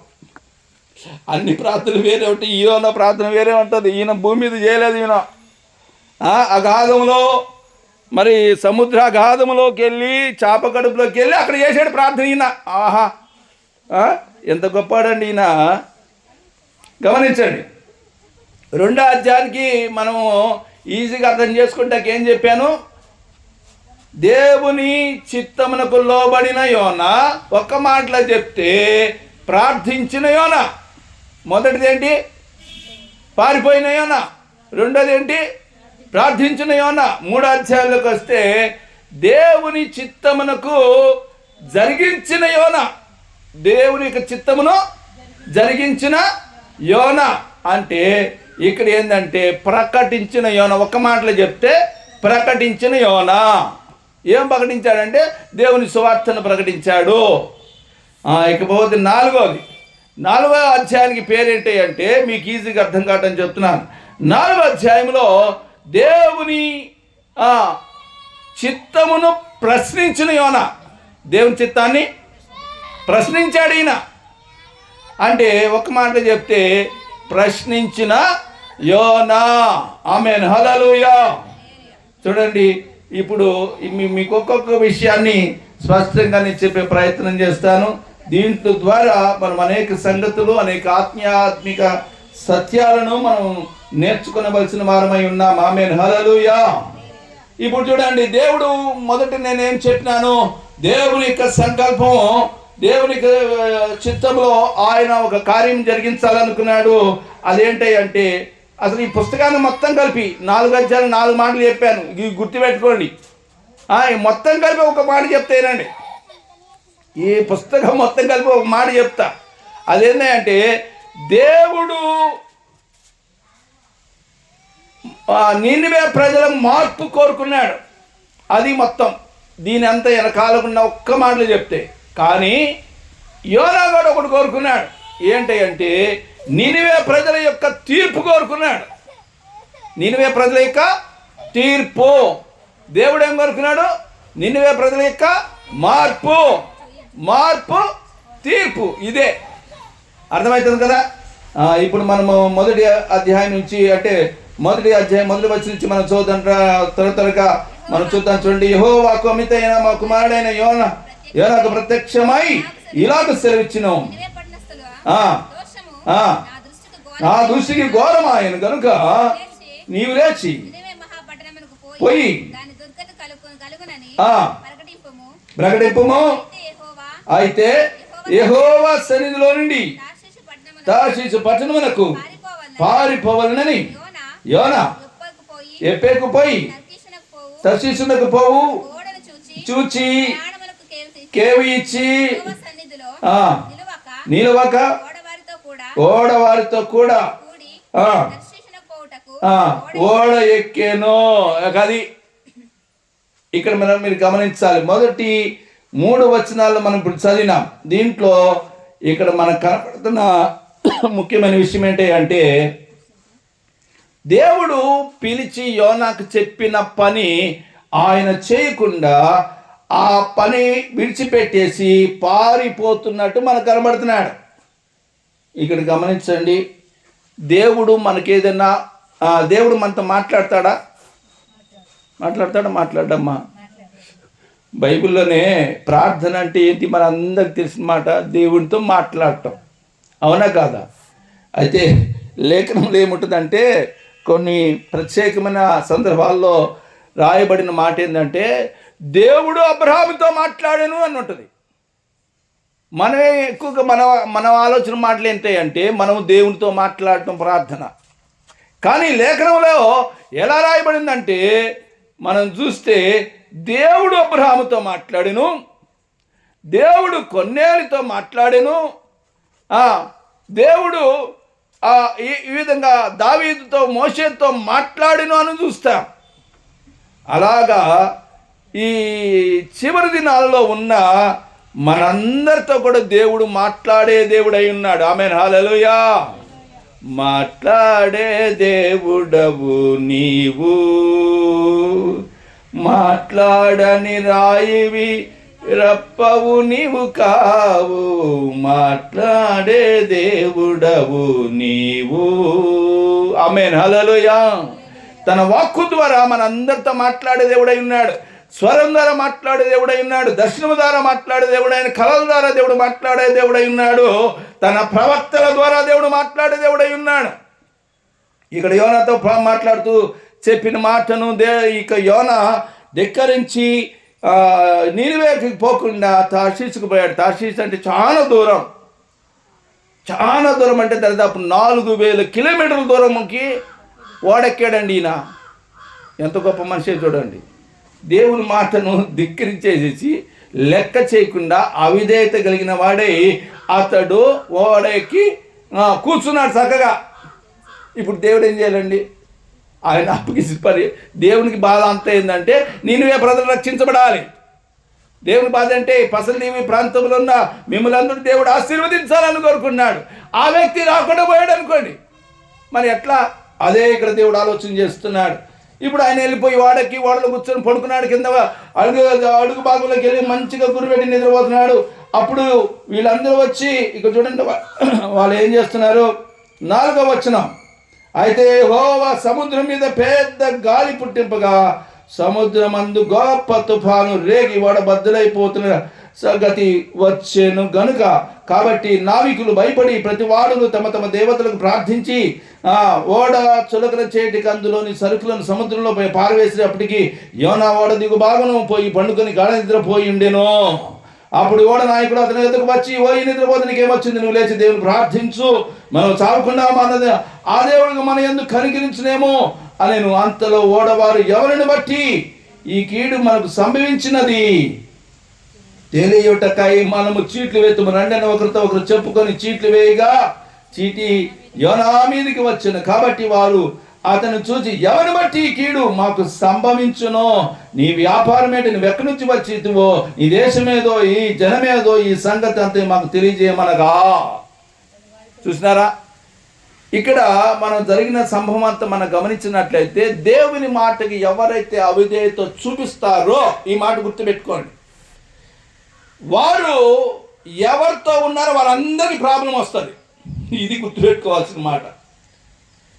అన్ని ప్రార్థనలు వేరే ఉంటాయి, ఈయన ప్రార్థన వేరే ఉంటుంది. ఈయన భూమి మీద చేయలేదు. ఈయన అగాధంలో, మరి సముద్ర అగాధంలోకి వెళ్ళి, చేప కడుపులోకి వెళ్ళి అక్కడ చేశాడు ప్రార్థన ఈయన. ఆహా, ఎంత గొప్పవాడండి ఈయన. గమనించండి. 2వ అధ్యాయానికి మనము ఈజీగా అర్థం చేసుకుంటే ఏం చెప్పాను? దేవుని చిత్తమునకు లోబడిన యోనా. ఒక్క మాటలో చెప్తే ప్రార్థించిన యోనా. మొదటిది ఏంటి? పారిపోయిన యోనా. రెండోది ఏంటి? ప్రార్థించిన యోనా. 3వ అధ్యాయంలోకి వస్తే దేవుని చిత్తమునకు జరిగించిన యోనా. దేవుని యొక్క చిత్తమును జరిగించిన యోనా అంటే ఇక్కడ ఏంటంటే ప్రకటించిన యోనా. ఒక్క మాటలో చెప్తే ప్రకటించిన యోనా. ఏం ప్రకటించాడంటే దేవుని సువార్తను ప్రకటించాడు. ఇకపోతే 4వ అధ్యాయానికి పేరేంటి అంటే మీకు ఈజీగా అర్థం కావటం చెప్తున్నాను. 4వ అధ్యాయంలో దేవుని చిత్తమును ప్రశ్నించిన యోనా. దేవుని చిత్తాన్ని ప్రశ్నించాడు ఈయన. అంటే ఒక మాటలో చెప్తే ప్రశ్నించిన యోనా. ఆమేన్, హల్లెలూయా. చూడండి, ఇప్పుడు మీకు ఒక్కొక్క విషయాన్ని స్పష్టంగా నేను చెప్పే ప్రయత్నం చేస్తాను. దీంట్లో ద్వారా మనం అనేక సంగతులు, అనేక ఆధ్యాత్మిక సత్యాలను మనం నేర్చుకోవలసిన వారమై ఉన్నాం. ఆమేన్, హల్లెలూయా. ఇప్పుడు చూడండి, దేవుడు మొదట నేనేం చెప్పినాను? దేవుని యొక్క సంకల్పం, దేవుని చిత్తంలో ఆయన ఒక కార్యం జరిగించాలనుకున్నాడు. అదేంటి అంటే అసలు ఈ పుస్తకాన్ని మొత్తం కలిపి 4 అధ్యాయాలు 4 మాటలు చెప్పాను. ఇవి గుర్తుపెట్టుకోండి. మొత్తం కలిపి ఒక మాట చెప్తానండి. ఈ పుస్తకం మొత్తం కలిపి ఒక మాట చెప్తా. అదేంటంటే దేవుడు నినివే ప్రజల మార్పు కోరుకున్నాడు. అది మొత్తం దీని అంతా వెనకాలకున్న ఒక్క మాటలు చెప్తే. కానీ యోనా కూడా ఒకటి కోరుకున్నాడు. ఏంటి అంటే నినివే ప్రజల యొక్క తీర్పు కోరుకున్నాడు. నినివే ప్రజల యొక్క తీర్పు. దేవుడు ఏం కోరుకున్నాడు? నినివే ప్రజల యొక్క మార్పు తీర్పు. ఇదే అర్థమవుతుంది కదా. ఇప్పుడు మనము మొదటి అధ్యాయం నుంచి, అంటే మొదటి అధ్యాయం మొదటి వచ్చి నుంచి మనం చూద్దాం. త్వరగా మనం చూద్దాం. చూడండి, యెహోవాకు అమితైన మా కుమారుడైన యోనాకు ప్రత్యక్షమై ఇలాగ సెలవిచ్చినాం. నా దృష్టికి ఘోరమాయను గనుక నీవు లేచి పోయి ప్రకటింపుము. అయితే యెహోవా సన్నిధిలో నుండి తార్షీషు పట్టణమునకు పారిపోవలనని యోనా యొప్పేకు పోయి తర్షీషునకు పోవు చూచి కేవి ఇచ్చి నిలవక ఓడవారితో కూడా ఓడ ఎక్కేను. అది ఇక్కడ మీరు గమనించాలి. మొదటి 3 వచనాల్లో మనం ఇప్పుడు చదివినాం. దీంట్లో ఇక్కడ మనకు కనపడుతున్న ముఖ్యమైన విషయం ఏంటి అంటే, దేవుడు పిలిచి యోనాకు చెప్పిన పని ఆయన చేయకుండా ఆ పని విడిచిపెట్టేసి పారిపోతున్నట్టు మనకు కనబడుతున్నాడు. ఇక్కడ గమనించండి, దేవుడు మనకేదన్నా దేవుడు మనతో మాట్లాడతాడా? మాట్లాడమ్మా. బైబిల్లోనే ప్రార్థన అంటే ఏంటి మన అందరికి తెలిసిన మాట, దేవుడితో మాట్లాడటం, అవునా కాదా? అయితే లేఖనంలో ఏముంటుందంటే, కొన్ని ప్రత్యేకమైన సందర్భాల్లో రాయబడిన మాట ఏంటంటే, దేవుడు అబ్రహాముతో మాట్లాడాను అని ఉంటుంది. మనమే ఎక్కువగా మన ఆలోచన మాటలు ఏంటంటే, మనం దేవునితో మాట్లాడటం ప్రార్థన. కానీ లేఖనంలో ఎలా రాయబడిందంటే, మనం చూస్తే దేవుడు అబ్రహాముతో మాట్లాడెను, దేవుడు కొన్నేళ్ళతో మాట్లాడెను, దేవుడు ఈ విధంగా దావీదుతో మోషేతో మాట్లాడెను అని చూస్తాం. అలాగా ఈ చివరి దినాలలో ఉన్న మనందరితో కూడా దేవుడు మాట్లాడే దేవుడై ఉన్నాడు. ఆమేన్, హల్లెలూయా. మాట్లాడే దేవుడవు నీవు, మాట్లాడని రాయివి రప్పవు నీవు కావు, మాట్లాడే దేవుడవు నీవు. ఆమేన్, హల్లెలూయా. తన వాక్కు ద్వారా మనందరితో మాట్లాడే దేవుడై ఉన్నాడు. స్వరం ద్వారా మాట్లాడే దేవుడై ఉన్నాడు. దర్శనం ద్వారా మాట్లాడే దేవుడైన, కళల ద్వారా దేవుడు మాట్లాడే దేవుడై ఉన్నాడు. తన ప్రవక్తల ద్వారా దేవుడు మాట్లాడే దేవుడై ఉన్నాడు. ఇక్కడ యోనాతో మాట్లాడుతూ చెప్పిన మాటను ఇక యోనా ధిక్కరించి నీనివేకి పోకుండా తార్షీషుకు పోయాడు. తార్షీషు అంటే చాలా దూరం అంటే దాదాపు 4000 కిలోమీటర్ల దూరంకి ఓడెక్కాడండి ఈయన. ఎంత గొప్ప మనిషి చూడండి. దేవుని మాటను ధిక్కరించేసేసి లెక్క చేయకుండా అవిధేయత కలిగిన వాడై అతడు ఓడెక్కి కూర్చున్నాడు చక్కగా. ఇప్పుడు దేవుడు ఏం చేయాలండి? ఆయన అప్పగిసి దేవునికి బాధ అంతా ఏంటంటే, నీనువే ప్రజలు రక్షించబడాలి. దేవుని బాధ అంటే పసలదీవి ప్రాంతంలో ఉన్న మిమ్మల్ని అందరూ దేవుడు ఆశీర్వదించాలని కోరుకున్నాడు. ఆ వ్యక్తి రాకుండా పోయాడు అనుకోండి, మరి ఎట్లా? అదే ఇక్కడ దేవుడు ఆలోచన చేస్తున్నాడు. ఇప్పుడు ఆయన వెళ్ళిపోయి ఓడలో కూర్చొని పడుకున్నాడు. కింద అడుగు భాగంలోకి వెళ్ళి మంచిగా గురిపెట్టి నిద్రపోతున్నాడు. అప్పుడు వీళ్ళందరూ వచ్చి ఇక్కడ చూడండి వాళ్ళు ఏం చేస్తున్నారు. 4వ వచనం, అయితే యెహోవా సముద్రం మీద పెద్ద గాలి పుట్టింపగా సముద్రమందు గొప్ప తుఫాను రేగి ఓడ బద్దలైపోతున్న సంగతి వచ్చేను గనుక, కాబట్టి నావికులు భయపడి ప్రతి వాడును తమ తమ దేవతలకు ప్రార్థించి ఓడ చులకన చేటికి అందులోని సరుకులను సముద్రంలో పోయి పారవేసేటప్పటికి యోనా ఓడ దిగు భాగను పోయి పండుకొని గాఢ నిద్రపోయి ఉండేను. అప్పుడు ఓడ నాయకుడు అతని ఎదుకు వచ్చి, ఓ ఈ నిద్రపోతే నీకేమొచ్చింది? నువ్వు లేచి దేవుని ప్రార్థించు, మనం చావకుండా అన్నది ఆ దేవుడికి మనం ఎందుకు కనికరించునేమో అనేను. అంతలో ఓడవారు ఎవరిని బట్టి ఈ కీడు మనకు సంభవించినది తెలియటకై మనము చీట్లు వేతుము రండి అని ఒకరితో ఒకరు చెప్పుకొని చీట్లు వేయగా చీటి యోనా మీదికి వచ్చును. కాబట్టి వారు అతను చూసి, ఎవరిని బట్టి ఈ కీడు మాకు సంభవించునో? నీ వ్యాపారం ఏంటి? నువ్వు ఎక్కడి నుంచి వచ్చివో? ఈ దేశమేదో, ఈ జనమేదో, ఈ సంగతి అంతే మాకు తెలియజేయమనగా. చూసినారా? ఇక్కడ మనం జరిగిన సంభవం అంతా మనం గమనించినట్లయితే, దేవుని మాటకి ఎవరైతే అవిధేయత చూపిస్తారో, ఈ మాట గుర్తుపెట్టుకోండి, వారు ఎవరితో ఉన్నారో వాళ్ళందరికీ ప్రాబ్లం వస్తుంది. ఇది గుర్తుపెట్టుకోవాల్సిన మాట.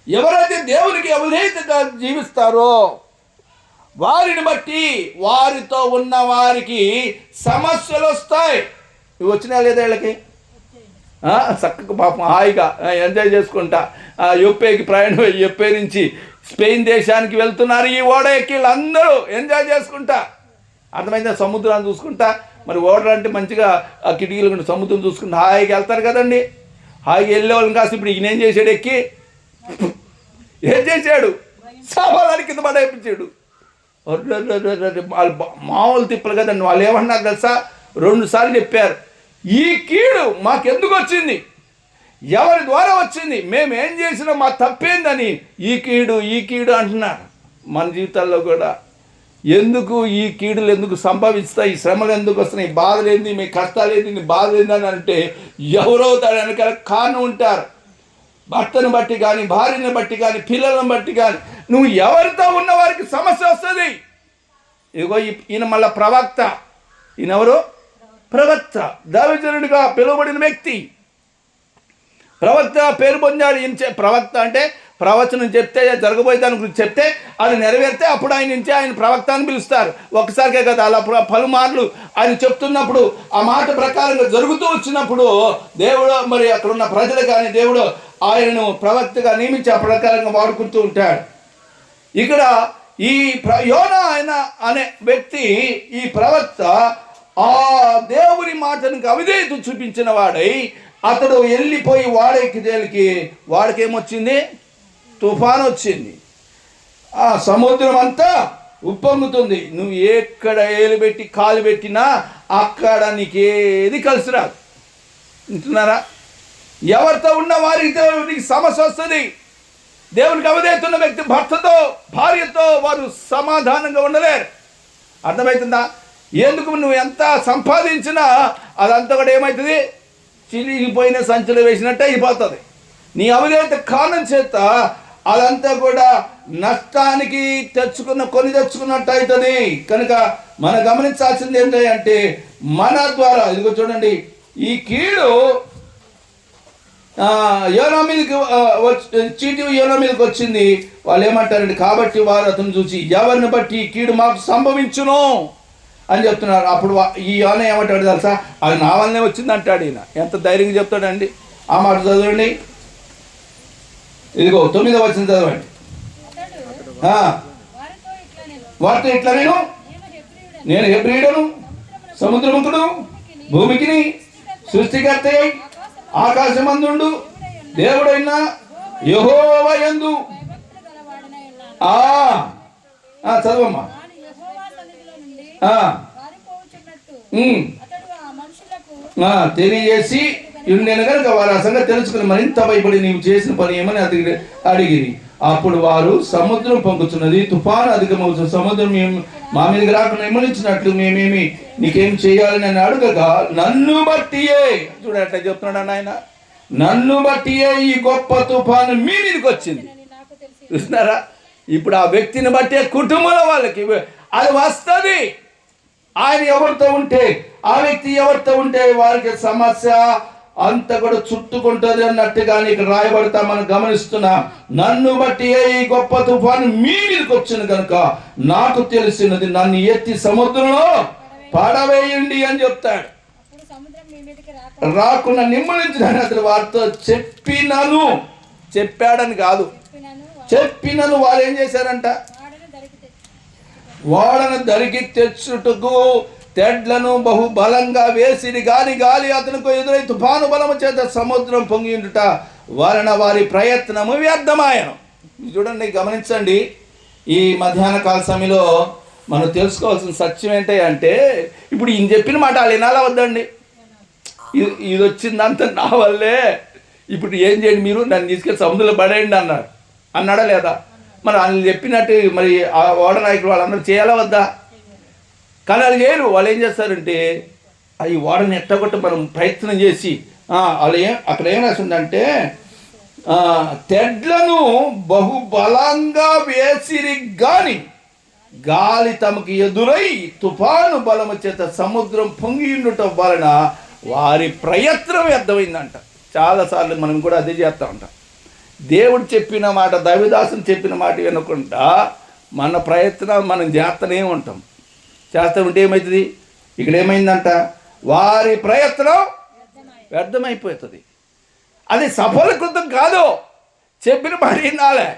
ఎవరైతే దేవునికి అవిధేయతగా జీవిస్తారో వారిని బట్టి వారితో ఉన్న వారికి సమస్యలు వస్తాయి. ఇవి వచ్చినా లేదా వీళ్ళకి? చక్కగా పాపం హాయిగా ఎంజాయ్ చేసుకుంటా యొప్పేకి ప్రయాణం, యొప్పే నుంచి స్పెయిన్ దేశానికి వెళ్తున్నారు. ఈ ఓడ ఎక్కి వీళ్ళందరూ ఎంజాయ్ చేసుకుంటా, అర్థమైందా? సముద్రాన్ని చూసుకుంటా. మరి ఓడ అంటే మంచిగా ఆ కిటికీలు సముద్రం చూసుకుంటా హాయిగా వెళ్తారు కదండి. హాయిగా వెళ్ళే వాళ్ళని కాస్త ఇప్పుడు ఈయన ఏం చేశాడు? ఎక్కి ఏం చేశాడు? సామాన్లు కింద పడేపించాడు. వాళ్ళు మామూలు తిప్పలు కదండి. వాళ్ళు ఏమన్నారు తెలుసా? 2 సార్లు చెప్పారు, ఈ కీడు మాకెందుకు వచ్చింది, ఎవరి ద్వారా వచ్చింది, మేమేం చేసినా మా తప్పేందని ఈ కీడు అంటున్నారు. మన జీవితాల్లో కూడా ఎందుకు ఈ కీడులు ఎందుకు సంభవిస్తాయి, ఈ శ్రమలు ఎందుకు వస్తున్నాయి, ఈ బాధలు ఏంది, మీ కష్టాలు ఏంది, నీ బాధలు ఏందని అంటే ఎవరో దాని వెనకాల కారణం ఉంటారు. భర్తను బట్టి కానీ, భార్యను బట్టి కానీ, పిల్లలను బట్టి కానీ, నువ్వు ఎవరితో ఉన్న వారికి సమస్య వస్తుంది. ఇదిగో ఈయన మళ్ళా ప్రవక్త. ఈయనెవరు? ప్రవక్త, దైవజనుడిగా పిలువబడిన వ్యక్తి. ప్రవక్త పేరు పొందాడు. ఈయన ప్రవక్త అంటే ప్రవచనం చెప్తే, జరగబోయే దాని గురించి చెప్తే అది నెరవేరితే అప్పుడు ఆయన నుంచి ఆయన ప్రవక్త అని పిలుస్తారు. ఒక్కసారికే కదా, అలా పలుమార్లు ఆయన చెప్తున్నప్పుడు ఆ మాట ప్రకారంగా జరుగుతూ వచ్చినప్పుడు దేవుడు మరి అక్కడ ఉన్న ప్రజలు కానీ దేవుడు ఆయనను ప్రవక్తగా నియమించి ఆ ప్రకారంగా వాడుకుంటూ ఉంటాడు. ఇక్కడ ఈ యోనా ఆయన అనే వ్యక్తి, ఈ ప్రవక్త ఆ దేవుని మాటనికి అవిధేయత చూపించిన వాడై అతడు వెళ్ళిపోయి వాడికేమొచ్చింది? తుఫాను వచ్చింది. ఆ సముద్రం అంతా ఉప్పొంగుతుంది. నువ్వు ఎక్కడ ఏలు పెట్టి కాలు పెట్టినా అక్కడ నీకేది కలిసి రాదు. వింటున్నారా? ఎవరితో ఉన్న వారితో నీకు సమస్య వస్తుంది. దేవునికి అవిధేయతున్న వ్యక్తి భర్తతో, భార్యతో వారు సమాధానంగా ఉండలేరు. అర్థమవుతుందా? ఎందుకు నువ్వు ఎంత సంపాదించినా అదంతా కూడా ఏమవుతుంది? చిరిగిపోయిన సంచులు వేసినట్టే అయిపోతుంది. నీ అవిధేయత కారణం చేత అదంతా కూడా నష్టానికి కొని తెచ్చుకున్నట్టు అవుతుంది. కనుక మనం గమనించాల్సింది ఏంటంటే మన ద్వారా, ఇదిగో చూడండి, ఈ కీడు యోనా మీదకి చీటి యోనా మీదకి వచ్చింది. వాళ్ళు ఏమంటారండి? కాబట్టి వారు అతను చూసి ఎవరిని బట్టి ఈ కీడు మాకు సంభవించును అని చెప్తున్నారు. అప్పుడు ఈ యోనా ఏమంటాడు తెలుసా? అది నా వల్లనే వచ్చింది అంటాడు. ఈయన ఎంత ధైర్యంగా చెప్తాడండి. ఆ మాట చదవండి. ఇదిగో 9వ వచనం చదవండి. వారితో ఇట్లా నేను హెబ్రీయుడను, సముద్రముఖుడు, భూమికిని సృష్టికర్త ఆకాశమందుండు దేవుడైన యెహోవా యందు చదవమ్మా. తెలియజేసి నేను కనుక వారు ఆ సంగతి తెలుసుకుని మరింత భయపడి నీవు చేసిన పని ఏమని అడిగిరి. అప్పుడు వారు సముద్రం పొంగుతున్నది, తుఫాను అధికమవుతుంది, సముద్రం మా మీదకి రాకుండా ఇమ్మనిచ్చినట్లు మేమేమి నీకేం చేయాలని అని అడగగా నన్ను బట్టియే, చూడట్లా చెప్తున్నాడు ఆయన, నన్ను బట్టియే ఈ గొప్ప తుఫాను మీ మీదకి వచ్చింది. చూస్తున్నారా? ఇప్పుడు ఆ వ్యక్తిని బట్టే కుటుంబంలో వాళ్ళకి అది వస్తుంది. ఆయన ఎవరితో ఉంటే, ఆ వ్యక్తి ఎవరితో ఉంటే వారికి సమస్య అంత కూడా చుట్టుకుంటుంది అన్నట్టుగా నీకు రాయబడతా మనం గమనిస్తున్నాం. నన్ను బట్టి ఈ గొప్ప తుఫాను మీ మీదకి వచ్చిన కనుక నాకు తెలిసినది, నన్ను ఎత్తి సముద్రంలో పడవేయండి అని చెప్తాడు. రాకుండా నిమ్మలించడానికి అతను వారితో చెప్పాడని కాదు, చెప్పినను వాళ్ళు ఏం చేశారంట? వాడను దరికి తెచ్చుటకు తెడ్లను బహు బలంగా వేసిరి. గాలి అతనికి ఎదురై తుఫాను బలము చేత సముద్రం పొంగియుండుట వలన వారి ప్రయత్నము వ్యర్థమాయను. చూడండి, గమనించండి. ఈ మధ్యాహ్న కాల సమయంలో మనం తెలుసుకోవాల్సిన సత్యం ఏంటి అంటే, ఇప్పుడు ఈయన చెప్పిన మాట వాళ్ళు వినాలా వద్దండి? ఇది వచ్చిందంతా నా వల్లే, ఇప్పుడు ఏం చేయండి, మీరు నన్ను తీసుకెళ్ళి సముద్రంలో పడేయండి అన్నాడా లేదా? మరి వాళ్ళు చెప్పినట్టు మరి ఆ ఓడ నాయకులు వాళ్ళందరూ చేయాలా వద్దా? కానీ వాళ్ళు చేయరు. వాళ్ళు ఏం చేస్తారంటే ఈ ఓడని ఎట్టగొట్ట మనం ప్రయత్నం చేసి వాళ్ళు అక్కడ ఏం రాసిందంటే తెడ్లను బహుబలంగా వేసిరి గాని గాలి తమకు ఎదురై తుఫాను బలము చేత సముద్రం పొంగి ఉండటం వలన వారి ప్రయత్నం వ్యర్థమైందంట. చాలాసార్లు మనం కూడా అదే చేస్తూ ఉంటాం. దేవుడు చెప్పిన మాట, దైవదాసుని చెప్పిన మాట వినకుండా మన ప్రయత్నం మనం చేస్తూనే ఉంటాం. చేస్తూ ఉంటే ఏమవుతుంది? ఇక్కడ ఏమైందంట? వారి ప్రయత్నం వ్యర్థమైపోతుంది. అది సఫలీకృతం కాదు. చెప్పిన మాట వినాలే.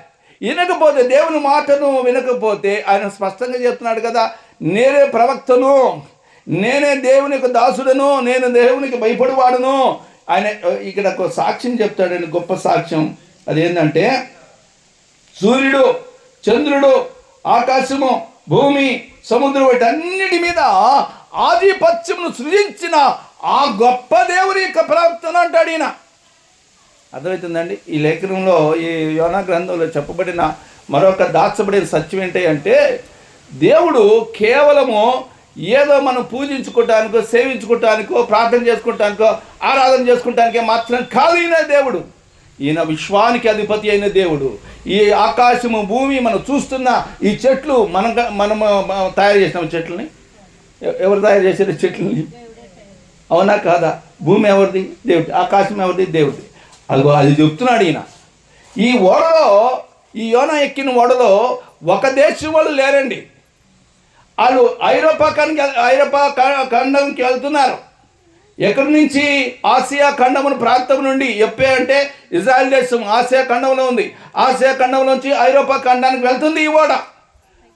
వినకపోతే, దేవుని మాటను వినకపోతే, ఆయన స్పష్టంగా చెప్తున్నాడు కదా, నేనే ప్రవక్తను, నేనే దేవుని యొక్క దాసుడను, నేను దేవునికి భయపడివాడును. ఆయన ఇక్కడ ఒక సాక్ష్యం చెప్తాడండి, గొప్ప సాక్ష్యం. అదేంటంటే సూర్యుడు, చంద్రుడు, ఆకాశము, భూమి, సముద్రం వీటన్నిటి మీద ఆధిపత్యమును సృజించిన ఆ గొప్ప దేవుని యొక్క ప్రవక్తను అంటాడు ఈయన. అర్థమవుతుందండి? ఈ లేఖనంలో, ఈ యోనా గ్రంథంలో చెప్పబడిన మరొక దాచబడిన సత్యం ఏంటి అంటే, దేవుడు కేవలము ఏదో మనం పూజించుకోవటానికో, సేవించుకోవటానికో, ప్రార్థన చేసుకుంటానికో, ఆరాధన చేసుకుంటానికే మాత్రం కాదు ఈయన దేవుడు. ఈయన విశ్వానికి అధిపతి అయిన దేవుడు. ఈ ఆకాశము, భూమి, మనం చూస్తున్న ఈ చెట్లు మనము తయారు చేసినాం. చెట్లని ఎవరు తయారు చేశారు? చెట్లని అవునా కాదా? భూమి ఎవరిది? దేవుడి. ఆకాశం ఎవరిది? దేవుడిది. అది చెప్తున్నాడు ఈయన. ఈ ఓడలో, ఈ యోనా ఎక్కిన ఓడలో ఒక దేశం వాళ్ళు లేరండి. వాళ్ళు ఐరోపా ఖండంకి వెళ్తున్నారు. ఎక్కడి నుంచి? ఆసియా ఖండమును ప్రాంతం నుండి. ఎప్పే అంటే ఇజ్రాయెల్ దేశం ఆసియా ఖండంలో ఉంది. ఆసియా ఖండం నుంచి ఐరోపా ఖండానికి వెళ్తుంది ఈ ఓడ.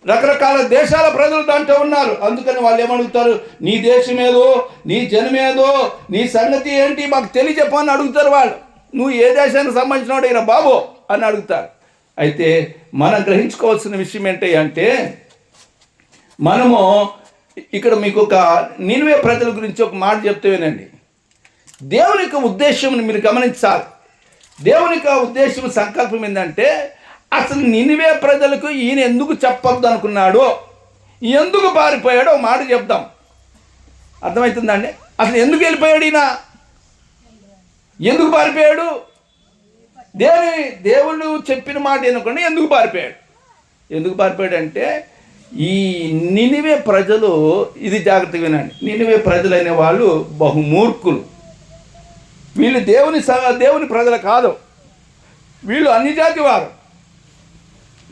రకరకాల దేశాల ప్రజలు దాంట్లో ఉన్నారు. అందుకని వాళ్ళు ఏమడుగుతారు? నీ దేశం ఏదో, నీ జనమేదో, నీ సంగతి ఏంటి మాకు తెలియజెప్పని అడుగుతారు వాళ్ళు. నువ్వు ఏ దేశానికి సంబంధించిన వాడు అయినా బాబు అని అడుగుతారు. అయితే మనం గ్రహించుకోవాల్సిన విషయం ఏంటి అంటే, మనము ఇక్కడ మీకు ఒక నినివే ప్రజల గురించి ఒక మాట చెప్తే వినండి. దేవుని యొక్క ఉద్దేశం మీరు గమనించాలి. దేవుని యొక్క ఉద్దేశం, సంకల్పం ఏంటంటే, అసలు నినివే ప్రజలకు ఈయన ఎందుకు చెప్పొద్దు అనుకున్నాడో, ఎందుకు పారిపోయాడో మాట చెప్దాం. అర్థమవుతుందండి? అసలు ఎందుకు వెళ్ళిపోయాడు ఈయన? ఎందుకు పారిపోయాడు? దేవుడు చెప్పిన మాట వినకుండా ఎందుకు పారిపోయాడు? ఎందుకు పారిపోయాడు అంటే, ఈ నినివే ప్రజలు, ఇది జాగ్రత్తగా వినండి, నినివే ప్రజలు అనే వాళ్ళు బహుమూర్ఖులు. వీళ్ళు దేవుని ప్రజలు కాదు, వీళ్ళు అన్ని జాతి వారు.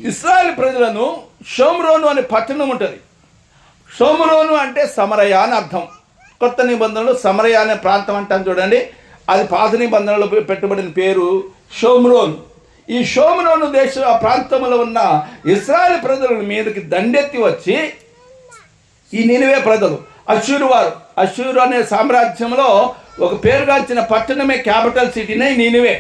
ఇశ్రాయేలు ప్రజలను షోమ్రోను అనే పట్టణం ఉంటుంది. షోమ్రోను అంటే సమరయ అని అర్థం. కొత్త నిబంధనలు సమరయ అనే ప్రాంతం అంటాం చూడండి, అది పాత నిబంధనలో పెట్టబడిన పేరు షోమ్రోను. ఈ షోమ్రోను దేశ ఆ ప్రాంతంలో ఉన్న ఇశ్రాయేలు ప్రజల మీదకి దండెత్తి వచ్చి ఈ నినివే ప్రజలు, అష్షూరు వారు, అష్షూరు అనే సామ్రాజ్యంలో ఒక పేరుగాంచిన పట్టణమే, క్యాపిటల్ సిటీనే నినివే.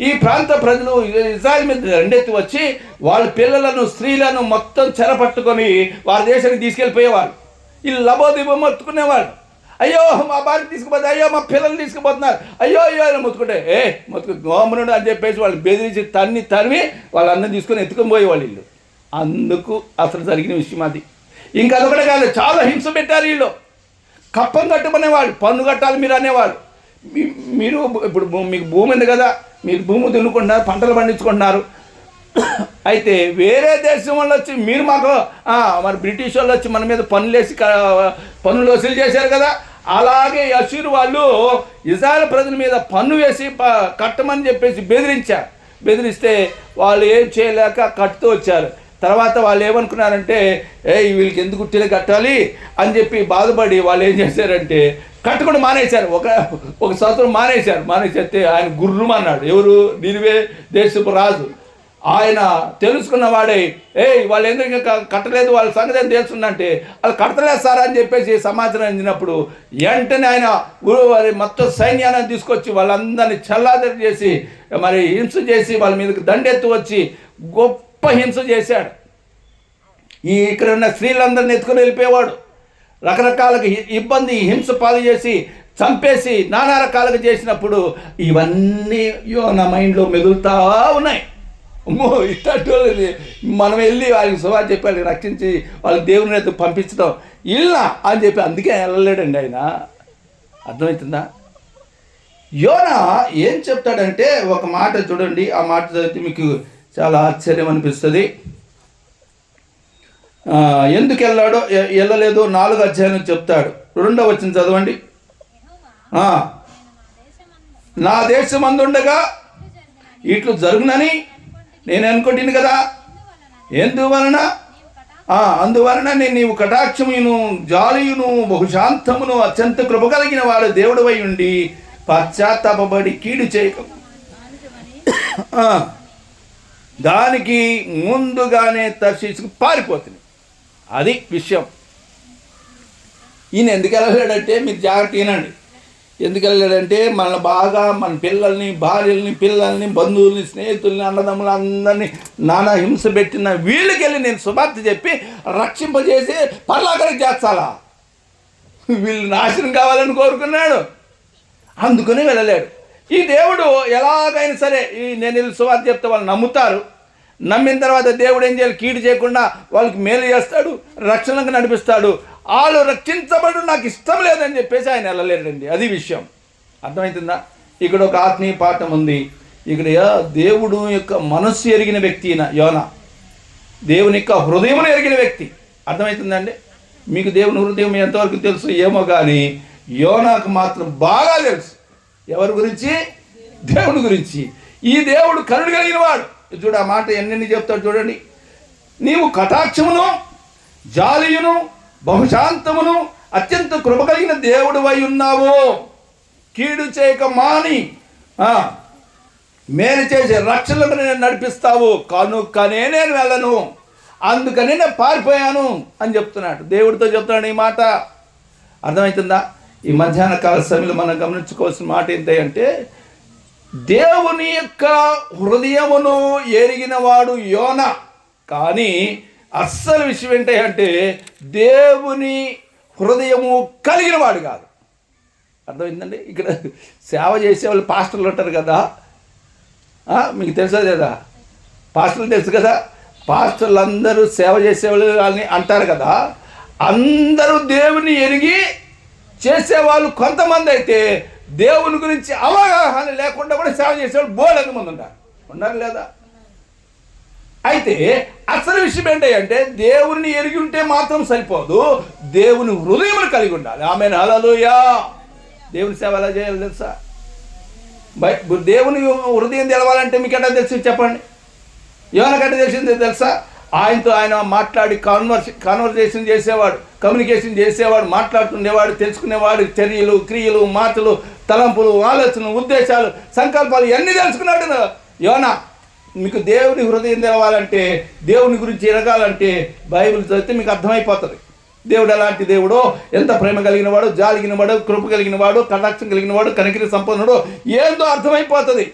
ఈ ప్రాంత ప్రజలు ఇజ్రాయెల్ మీద దండెత్తి వచ్చి వాళ్ళ పిల్లలను, స్త్రీలను మొత్తం చెరపట్టుకొని వారి దేశానికి తీసుకెళ్ళిపోయేవాళ్ళు. వీళ్ళు లబోదిబో మొత్తుకునేవాళ్ళు. అయ్యో మా భార్య తీసుకుపోతే, అయ్యో మా పిల్లలు తీసుకుపోతున్నారు, అయ్యో అని మొత్తుకుంటే, గోమనుడు అని చెప్పేసి వాళ్ళు బెదిరించి తరిమి వాళ్ళందరినీ తీసుకొని ఎత్తుకొని పోయేవాళ్ళు వీళ్ళు. అందుకు అసలు జరిగిన విషయం అది. ఇంకా అదొకటే కాదు, చాలా హింస పెట్టారు వీళ్ళు. కప్పం కట్టుకునేవాళ్ళు, పన్ను కట్టాలి మీరు అనేవాళ్ళు. మీరు ఇప్పుడు మీకు భూమి ఉంది కదా, మీరు భూమి దున్నుకుంటున్నారు, పంటలు పండించుకుంటున్నారు. అయితే వేరే దేశం వాళ్ళు వచ్చి మీరు మాకు మరి బ్రిటిష్ వాళ్ళు వచ్చి మన మీద పన్నులు వసూలు చేశారు కదా, అలాగే అష్షూరు వాళ్ళు ఇజ్రాయెల్ ప్రజల మీద పన్ను వేసి కట్టమని చెప్పేసి బెదిరిస్తే వాళ్ళు ఏం చేయలేక కట్టుతూ వచ్చారు. తర్వాత వాళ్ళు ఏమనుకున్నారంటే, వీళ్ళకి ఎందుకు గుట్టిలో కట్టాలి అని చెప్పి బాధపడి వాళ్ళు ఏం చేశారంటే కట్టుకుండా మానేశారు. ఒక సంవత్సరం మానేసేస్తే ఆయన గుర్రుమన్నాడు. ఎవరు? నినివే దేశపు రాజు. ఆయన తెలుసుకున్న వాడే, వాళ్ళు ఎందుకు కట్టలేదు, వాళ్ళ సంగతి ఏం తెలుసుందంటే, వాళ్ళు కట్టలేదు సార్ అని చెప్పేసి సమాచారం అందినప్పుడు వెంటనే ఆయన మొత్తం సైన్యాన్ని తీసుకొచ్చి వాళ్ళందరినీ చల్లాదరి చేసి మరి హింస చేసి వాళ్ళ మీదకి దండెత్తు వచ్చి గొప్ప హింస చేశాడు. ఇక్కడ ఉన్న స్త్రీలందరినీ ఎత్తుకొని వెళ్ళిపోయేవాడు. రకరకాలుగా హింస పాలు చేసి చంపేసి నానా రకాలుగా చేసినప్పుడు ఇవన్నీ నా మైండ్లో మెదులుతా ఉన్నాయి. అమ్మో, ఇట్టంటే మనం వెళ్ళి వాళ్ళకి సువార్త చెప్పి వాళ్ళకి రక్షించి వాళ్ళకి దేవుని ఎత్తు పంపించడం ఇలా అని చెప్పి అందుకే వెళ్ళలేడండి ఆయన. అర్థమవుతుందా? యోనా ఏం చెప్తాడంటే ఒక మాట చూడండి, ఆ మాట చదివితే మీకు చాలా ఆశ్చర్యం అనిపిస్తుంది. ఎందుకు వెళ్ళలేదో 4వ అధ్యాయం చెప్తాడు. 2వ వచనం చదవండి. నా దేశం అందుండగా ఇట్లు జరుగునని నేను అనుకుంటున్నాను కదా, అందువలన నేను నీవు కటాక్షమును, జాలియును, బహుశాంతమును, అత్యంత కృప కలిగిన వాడు దేవుడివై ఉండి పశ్చాత్తాపడి కీడు చేయక దానికి ముందుగానే తర్షీసుకు పారిపోతుంది. అది విషయం. ఈయన ఎందుకు వెళ్ళలేడంటే, మీరు జాగ్రత్త వినండి. ఎందుకు వెళ్ళాడంటే, మన పిల్లల్ని, భార్యల్ని, పిల్లల్ని, బంధువుల్ని, స్నేహితుల్ని, అన్నదమ్ములు అందరినీ నానా హింస పెట్టిన వీళ్ళకెళ్ళి నేను సువార్త చెప్పి రక్షింపజేసి పరలోకానికి చేర్చాలా? వీళ్ళు నాశనం కావాలని కోరుకున్నాడు. అందుకని వెళ్ళలేడు. ఈ దేవుడు ఎలాగైనా సరే నేను వీళ్ళు సువార్త చెప్తే వాళ్ళు నమ్ముతారు, నమ్మిన తర్వాత దేవుడు ఏం చేయాలి? కీడు చేయకుండా వాళ్ళకి మేలు చేస్తాడు, రక్షణకు నడిపిస్తాడు. వాళ్ళు రక్షించబడు నాకు ఇష్టం లేదని చెప్పేసి ఆయన వెళ్ళలేడండి. అది విషయం. అర్థమవుతుందా? ఇక్కడ ఒక ఆత్మీయ పాఠం ఉంది. ఇక్కడ దేవుడు యొక్క మనస్సు ఎరిగిన వ్యక్తి యోనా, దేవుని యొక్క హృదయమును ఎరిగిన వ్యక్తి. అర్థమవుతుందండి? మీకు దేవుని హృదయం ఎంతవరకు తెలుసు ఏమో కానీ యోనాకు మాత్రం బాగా తెలుసు. ఎవరి గురించి? దేవుని గురించి. ఈ దేవుడు కరుణ కలిగిన వాడు. చూడ ఆ మాట ఎన్నెన్ని చెప్తాడు చూడండి. నీవు కటాక్షమును, జాలియును, బహుశాంతమును, అత్యంత కృప కలిగిన దేవుడు అయి ఉన్నావు. కీడు చేయక మాని మేలు చేసి రక్షణకు నేను నడిపిస్తావు. కనుకనే నేను వెళ్ళను, అందుకని నేను పారిపోయాను అని చెప్తున్నాడు. దేవుడితో చెప్తున్నాడు ఈ మాట. అర్థమవుతుందా? ఈ మధ్యాహ్న కాల సమయంలో మనం గమనించుకోవాల్సిన మాట ఏంటంటే, దేవుని యొక్క హృదయమును ఎరిగిన వాడు యోనా. కానీ అస్సలు విషయం ఏంటంటే దేవుని హృదయము కలిగిన వాడు కాదు. అర్థమైందండి? ఇక్కడ సేవ చేసేవాళ్ళు పాస్టర్లు ఉంటారు కదా, మీకు తెలుసా లేదా? పాస్టర్లు తెలుసు కదా. పాస్టర్లు అందరూ సేవ చేసేవాళ్ళు అని అంటారు కదా. అందరూ దేవుని ఎరిగి చేసేవాళ్ళు కొంతమంది అయితే దేవుని గురించి అవగాహన లేకుండా కూడా సేవ చేసేవాళ్ళు బోలెంత మంది ఉన్నారు లేదా? అయితే అసలు విషయం ఏంటంటే దేవుని ఎరిగి ఉంటే మాత్రం సరిపోదు, దేవుని హృదయమును కలిగి ఉండాలి. ఆమేన్, హల్లెలూయా. దేవుని సేవ ఎలా చేయాలి తెలుసా? దేవుని హృదయం తెలవాలంటే మీకు ఎట్లా తెలిసి చెప్పండి? ఎవరికంటే తెలిసింది తెలుసా? ఆయనతో ఆయన మాట్లాడి కాన్వర్సేషన్ చేసేవాడు, కమ్యూనికేషన్ చేసేవాడు, మాట్లాడుతుండేవాడు, తెలుసుకునేవాడు. చర్యలు, క్రియలు, మాటలు, తలంపులు, ఆలోచనలు, ఉద్దేశాలు, సంకల్పాలు ఇవన్నీ తెలుసుకున్నాడు యోనా. మీకు దేవుని హృదయం తెలవాలంటే, దేవుని గురించి ఎరగాలంటే బైబిల్ చదివితే మీకు అర్థమైపోతుంది. దేవుడు ఎలాంటి దేవుడో, ఎంత ప్రేమ కలిగిన వాడు, జాలిగిన వాడు, కృప కలిగిన వాడు, కటాక్షం కలిగిన వాడు, కనికరి సంపన్నుడు ఏందో అర్థమైపోతుంది.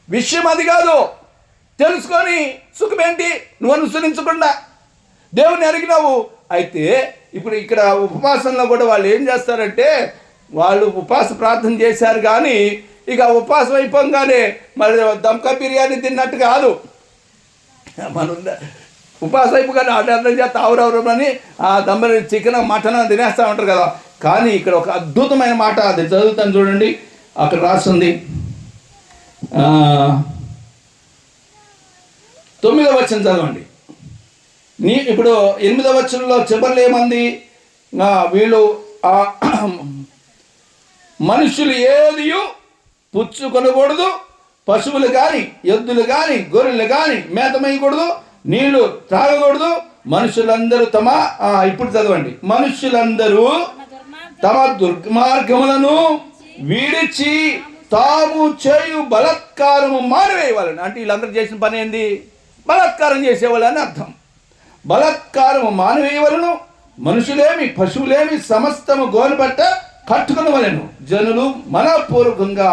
విషయం అది కాదు. తెలుసుకొని సుఖమేంటి? నువ్వు అనుసరించకుండా దేవుని అడిగినావు. అయితే ఇప్పుడు ఇక్కడ ఉపవాసంలో కూడా వాళ్ళు ఏం చేస్తారంటే, వాళ్ళు ఉపవాస ప్రార్థన చేశారు కానీ ఇక ఉపవాసం అయిపోగానే మరి దమ్కా బిర్యానీ తిన్నట్టు కాదు. మన ఉపవాసం అయిపోగానే అర్థం చేస్తా ఆవురవరమని దమ్మ చికెన్ మటన్ తినేస్తూ ఉంటారు కదా. కానీ ఇక్కడ ఒక అద్భుతమైన మాట, అది చదువుతాను చూడండి. అక్కడ రాస్తుంది 9వ వచనం చదవండి. ఇప్పుడు 8వ వచనంలో చివరిలో ఏమంది? వీళ్ళు మనుషులు ఏది పుచ్చుకొనకూడదు, పశువులు కానీ, ఎద్దులు కానీ, గొర్రెలు కానీ మేతమయ్యకూడదు, నీళ్లు త్రాగకూడదు. మనుషులందరూ ఇప్పుడు చదవండి. మనుషులందరూ తమ దుర్మార్గములను విడిచి తాము చేయు బలాత్కారము మానివేయవాలని. అంటే వీళ్ళందరూ చేసిన పని ఏంది? బలాత్కారం చేసేవాళ్ళు అని అర్థం. బలాత్కారము మానివేయవలను, మనుషులేమి పశువులేమి సమస్తము గోనబట్ట కట్టుకునవలెను, జనులు మనపూర్వకంగా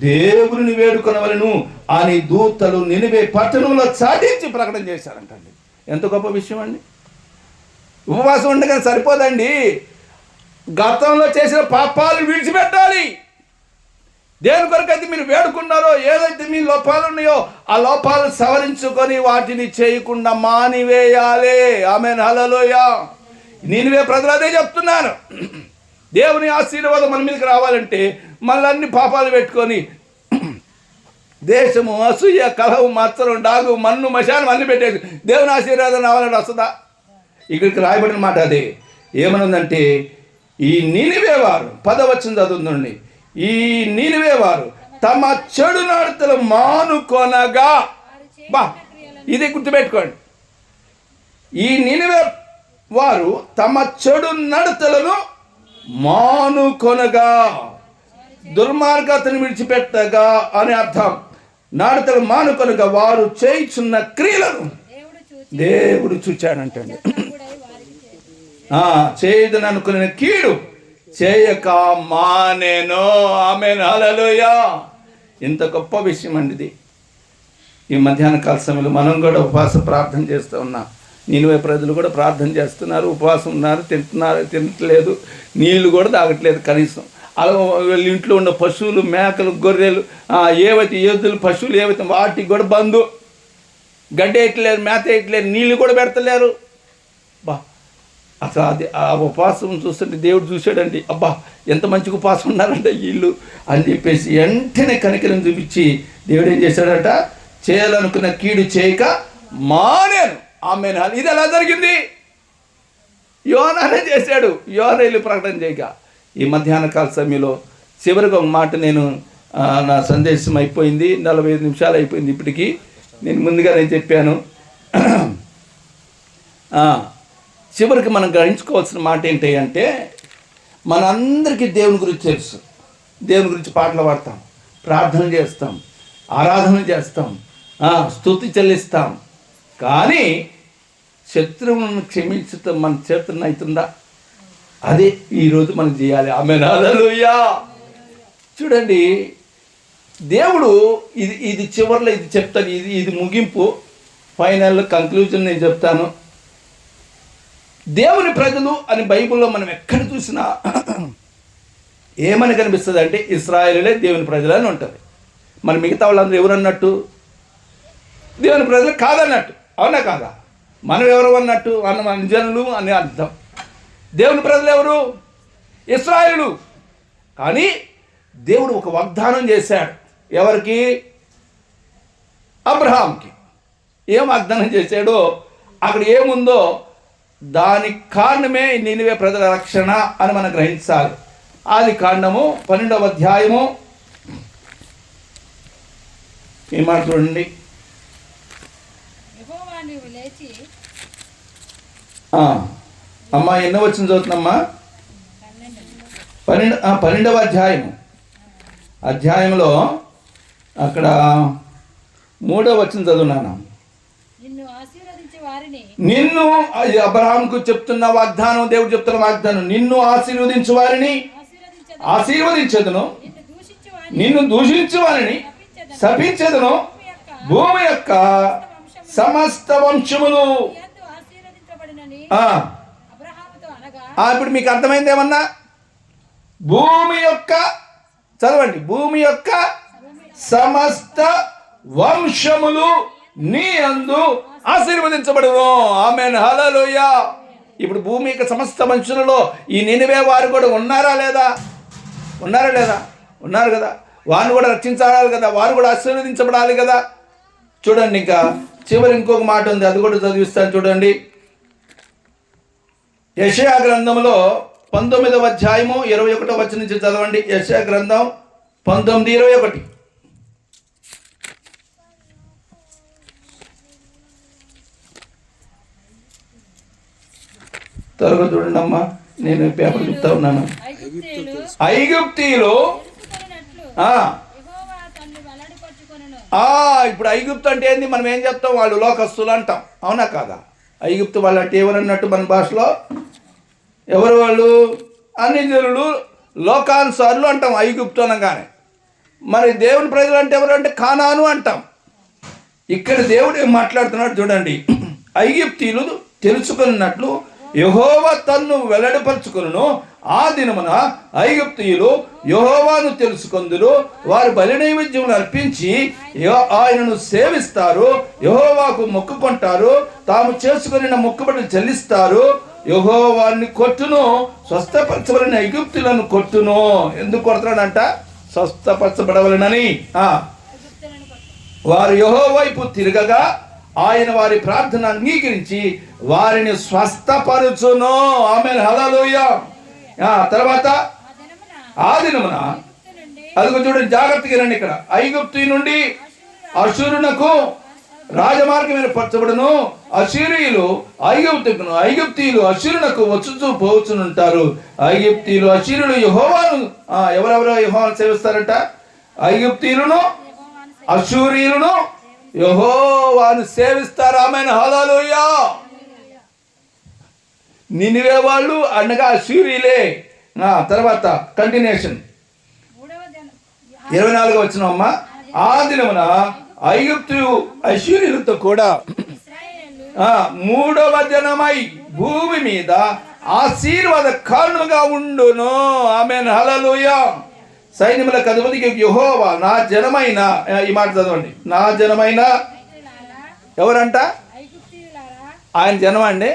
దేవుని వేడుకొనవలెను అని దూతలు నినివే పట్టణంలో చాటించి ప్రకటన చేశారంటండి. ఎంత గొప్ప విషయం అండి. ఉపవాసం ఉండగా సరిపోదండి, గతంలో చేసిన పాపాలు విడిచిపెట్టాలి. దేని కొరకైతే మీరు వేడుకున్నారో, ఏదైతే మీ లోపాలు ఉన్నాయో ఆ లోపాలు సవరించుకొని వాటిని చేయకుండా మానివేయాలి. ఆమేన్, హల్లెలూయా. నినివే ప్రజలు అదే చెప్తున్నాను. దేవుని ఆశీర్వాదం మన మీదకి రావాలంటే మళ్ళీ అన్ని పాపాలు పెట్టుకొని దేశము, అసూయ, కలహం, మత్సరం, డాగు, మన్ను, మశానం అన్ని పెట్టేసి దేవుని ఆశీర్వాదం రావాలంటే వస్తుందా? ఇక్కడికి రాయబడిన మాట అదే. ఏమనుందంటే, ఈ నినివే వారు 10వ వచనం చదువుతుందండి. ఈ నినివే వారు తమ చెడు నడతలు మానుకొనగా, ఇది గుర్తుపెట్టుకోండి. ఈ నినివే వారు తమ చెడు నడతలను మానుకొనగా, దుర్మార్గతను విడిచిపెట్టగా అని అర్థం. నడతలు మానుకొనగా వారు చేయుచున్న క్రియలను దేవుడు చూచాడంటండి. చేయదని అనుకున్న కీడు చేయక మానేను. ఆమేన్, హల్లెలూయా. ఇంత గొప్ప విషయం అండి ఇది. ఈ మధ్యాహ్న కాల సమయంలో మనం కూడా ఉపవాస ప్రార్థన చేస్తూ ఉన్నాం. నినివే ప్రజలు కూడా ప్రార్థన చేస్తున్నారు, ఉపవాసం ఉన్నారు, తినట్లేదు, నీళ్లు కూడా తాగట్లేదు కనీసం. అలా వీళ్ళ ఇంట్లో ఉన్న పశువులు, మేకలు, గొర్రెలు, ఏవైతే ఎద్దులు, పశువులు ఏవైతే వాటికి కూడా బంధు. గడ్డి వేయట్లేరు, మేత వేయట్లేరు, నీళ్ళు కూడా పెడతలేరు. బా అసలు అది ఆ ఉపవాసం చూస్తుంటే దేవుడు చూశాడండి, అబ్బా ఎంత మంచి ఉపవాసం ఉన్నారంట వీళ్ళు అని చెప్పేసి వెంటనే కనికరం చూపించి దేవుడు ఏం చేశాడట, చేయాలనుకున్న కీడు చేయక మానేను. ఆమేన్. ఇది ఎలా జరిగింది? యోనానే చేశాడు. యోనా వెళ్ళి ప్రకటన చేయక. ఈ మధ్యాహ్న కాల సమయంలో చివరికి ఒక మాట, నేను నా సందేశం అయిపోయింది, 45 నిమిషాలు అయిపోయింది ఇప్పటికీ. నేను ముందుగానే చెప్పాను. చివరికి మనం గ్రహించుకోవాల్సిన మాట ఏంటి అంటే, మనందరికీ దేవుని గురించి తెలుసు. దేవుని గురించి పాటలు పాడతాం, ప్రార్థన చేస్తాం, ఆరాధన చేస్తాం, స్తుతి చెల్లిస్తాం. కానీ శత్రువులను క్షమించటం మన చేతన అవుతుందా? అదే ఈరోజు మనం చేయాలి. ఆమేన్. హల్లెలూయా. చూడండి, దేవుడు ఇది చివరిలో ఇది చెప్తాను, ఇది ముగింపు, ఫైనల్ కంక్లూజన్ నేను చెప్తాను. దేవుని ప్రజలు అని బైబిల్లో మనం ఎక్కడ చూసినా ఏమని కనిపిస్తుంది అంటే, ఇశ్రాయేలులే దేవుని ప్రజలు అని ఉంటుంది. మన మిగతా వాళ్ళందరూ ఎవరన్నట్టు? దేవుని ప్రజలు కాదన్నట్టు. అవునా కాదా? మనం ఎవరు అన్నట్టు? మన జనులు అని అర్థం. దేవుని ప్రజలు ఎవరు? ఇశ్రాయేలు. కానీ దేవుడు ఒక వాగ్దానం చేశాడు. ఎవరికి? అబ్రహాంకి. ఏం వాగ్దానం చేశాడో, అక్కడ ఏముందో దానికి కారణమే నినివే ప్రజల రక్షణ అని మనం గ్రహించాలి. ఆది కాండము 12వ అధ్యాయము ఈ మాట చూడండి. అమ్మా ఎన్నో వచ్చిన చదువుతుందమ్మా? 12వ అధ్యాయంలో అక్కడ 3వ వచనం చదువున్నాను. నిన్ను, అబ్రహాముకు చెప్తున్న వాగ్దానం, దేవుడు చెప్తున్న వాగ్దానం, నిన్ను ఆశీర్వదించు వారిని ఆశీర్వదించదును, నిన్ను దూషించు వారిని శపించదును, భూమి యొక్క సమస్త వంశములు. ఇప్పుడు మీకు అర్థమైంది ఏమన్నా? భూమి యొక్క, చదవండి, భూమి యొక్క సమస్త వంశములు నీ యందు ఆశీర్వదించబడును. ఆమేన్. హల్లెలూయా. ఇప్పుడు భూమి యొక్క సమస్త మనుషులలో ఈ నినివే వారు కూడా ఉన్నారా లేదా? ఉన్నారా లేదా? ఉన్నారు కదా. వారిని కూడా రక్షించాలి కదా, వారు కూడా ఆశీర్వదించబడాలి కదా. చూడండి, ఇంకా చివరి ఇంకొక మాట ఉంది, అది కూడా చదివిస్తాను చూడండి. యెషయా గ్రంథంలో 19వ అధ్యాయము 21వ వచనం నుంచి చదవండి. యెషయా గ్రంథం 19:21. త్వరగా చూడండి అమ్మా, నేను పేపర్ చెప్తా ఉన్నాను. ఐగుప్తీయులు, ఇప్పుడు ఐగుప్తు అంటే ఏంది? మనం ఏం చెప్తాం? వాళ్ళు లోకస్తులు అంటాం. అవునా కాదా? ఐగుప్తు వాళ్ళు అంటే ఎవరన్నట్టు మన భాషలో? ఎవరు వాళ్ళు? అన్ని జనులు, లోకానుసారులు అంటాం ఐగుప్తు అనగానే. మరి దేవుని ప్రజలు అంటే ఎవరు అంటే కానాను అంటాం. ఇక్కడ దేవుడు ఏం మాట్లాడుతున్నాడు చూడండి. ఐగుప్తీయులు తెలుసుకున్నట్లు యెహోవా తన్ను వెల్లడిపరుచుకొనును. ఆ దినమున ఐగుప్తీయులు యెహోవాను తెలుసుకొందురు. వారు బలి నైవేద్యములు అర్పించి ఆయనను సేవిస్తారు, యెహోవాకు మొక్కుకుంటారు, తాము చేసుకుని మొక్కుబడులు చెల్లిస్తారు. యెహోవాని కొట్టును, స్వస్థపరచబడిన ఐగుప్తులను కొట్టును. ఎందుకు కొడతాడంట? స్వస్థపరచబడవలనని. వారు యెహోవా వైపు తిరగగా ఆయన వారి ప్రార్థన అంగీకరించి వారిని స్వస్థపరచును. ఆమేన్. హల్లెలూయా. తర్వాత ఆ దినమున, అదిగో చూడండి, జాగ్రత్తగా రండి. ఇక్కడ ఐగుప్తు నుండి అషూరునకు రాజమార్గమైన పరచబడును. అషూరీయులు ఐగుప్తీయులు అషూరునకు వచ్చుచూ పోవచ్చునుంటారు. ఐగుప్తీయులు అషూరులు యెహోవాను, ఎవరెవరో యెహోవాను సేవిస్తారంట? ఐగుప్తీయులను అషూరీయులను యెహోవాను సేవిస్తారు. ఆమేన్. హల్లెలూయా. నినివే వాళ్ళు అనగా అషూరీలే. తర్వాత కంటిన్యూషన్ 24వ వచనం అమ్మా. ఆ దినమున ఐగుప్తు అషూరీయులతో కూడా 3వ జనమై భూమి మీద ఆశీర్వాద కారణంగా ఉండును. ఆమేన్. హల్లెలూయా. సైన్యములకు అధిపతికి యెహోవా, నా జనమైన, ఈ మాట చదవండి, నా జనమైన ఎవరంట? ఆయన జనం అండి.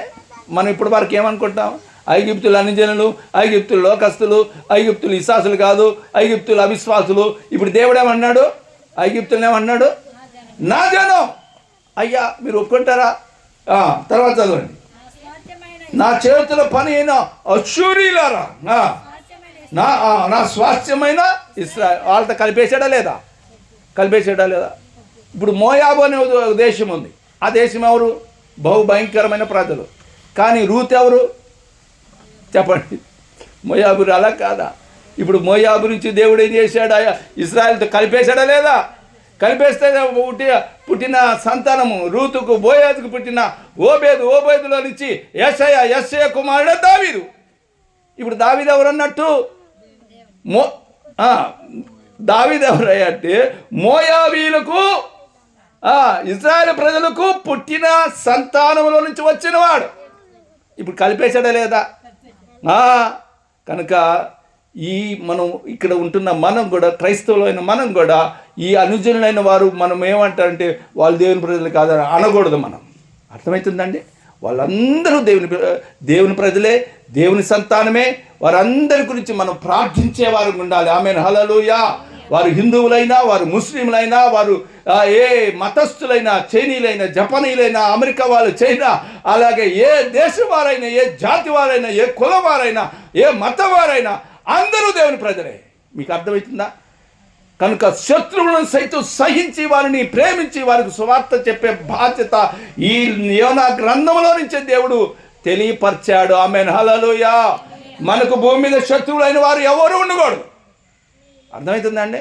మనం ఇప్పుడు వరకు ఏమనుకుంటాం? ఐగుప్తులు అన్ని జనులు, ఐగుప్తులు లోకస్తులు, ఐగుప్తులు విశ్వాసులు కాదు, ఐగుప్తులు అవిశ్వాసులు. ఇప్పుడు దేవుడు ఏమన్నాడు? ఐగుప్తులు ఏమన్నాడు? నా జనం. అయ్యా మీరు ఒప్పుకుంటారా? తర్వాత చదవండి. నా చేతుల పని అయిన అశ్షూరీయులారా, నా స్వాస్థ్యమైన ఇశ్రాయేలు. వాళ్ళతో కలిపేసాడా లేదా? కలిపేసాడా లేదా? ఇప్పుడు మోయాబు అనే దేశం ఉంది. ఆ దేశం ఎవరు? బహు భయంకరమైన ప్రజలు. కానీ రూత్ ఎవరు చెప్పండి? మోయాబు అలా కాదా? ఇప్పుడు మోయాబు నుంచి దేవుడు ఏం చేశాడు? ఇశ్రాయేలుతో కలిపేశాడా లేదా? కలిపేస్తే పుట్టిన సంతానము రూతుకు, బోయాజుకు పుట్టిన ఓబేదులో నుంచి యెషయా కుమారుడు దావీదు. ఇప్పుడు దావీదు ఎవరన్నట్టు? దావీదు ఎవరయ్యంటే మోయాబీలకు, ఇశ్రాయేల్ ప్రజలకు పుట్టిన సంతానంలో నుంచి వచ్చినవాడు. ఇప్పుడు కలిపేశాడా లేదా? కనుక మనం ఇక్కడ ఉంటున్న మనం కూడా, క్రైస్తవులైన మనం కూడా, ఈ అనుజనులైన వారు మనం ఏమంటారంటే వాళ్ళు దేవుని ప్రజలు కాదని అనకూడదు. మనం అర్థమవుతుందండి? వాళ్ళందరూ దేవుని ప్రజలే, దేవుని సంతానమే. వారందరి గురించి మనం ప్రార్థించేవారు ఉండాలి. ఆమేన్, హల్లెలూయా. వారు హిందువులైనా, వారు ముస్లింలైనా, వారు ఏ మతస్థులైనా, చైనీయులైనా, జపనీయులైనా, అమెరికా వాళ్ళు, చైనా, అలాగే ఏ దేశం వారైనా, ఏ జాతి వారైనా, ఏ కులం వారైనా, ఏ మతం వారైనా అందరూ దేవుని ప్రజలే. మీకు అర్థమవుతుందా? కనుక శత్రువులను సైతం సహించి వారిని ప్రేమించి వారికి సువార్త చెప్పే బాధ్యత ఈ యోనా గ్రంథంలో నుంచే దేవుడు తెలియపరిచాడు. ఆమేన్, హల్లెలూయా. మనకు భూమి మీద శత్రువులైన వారు ఎవరు ఉండకూడదు. అర్థమవుతుందండి?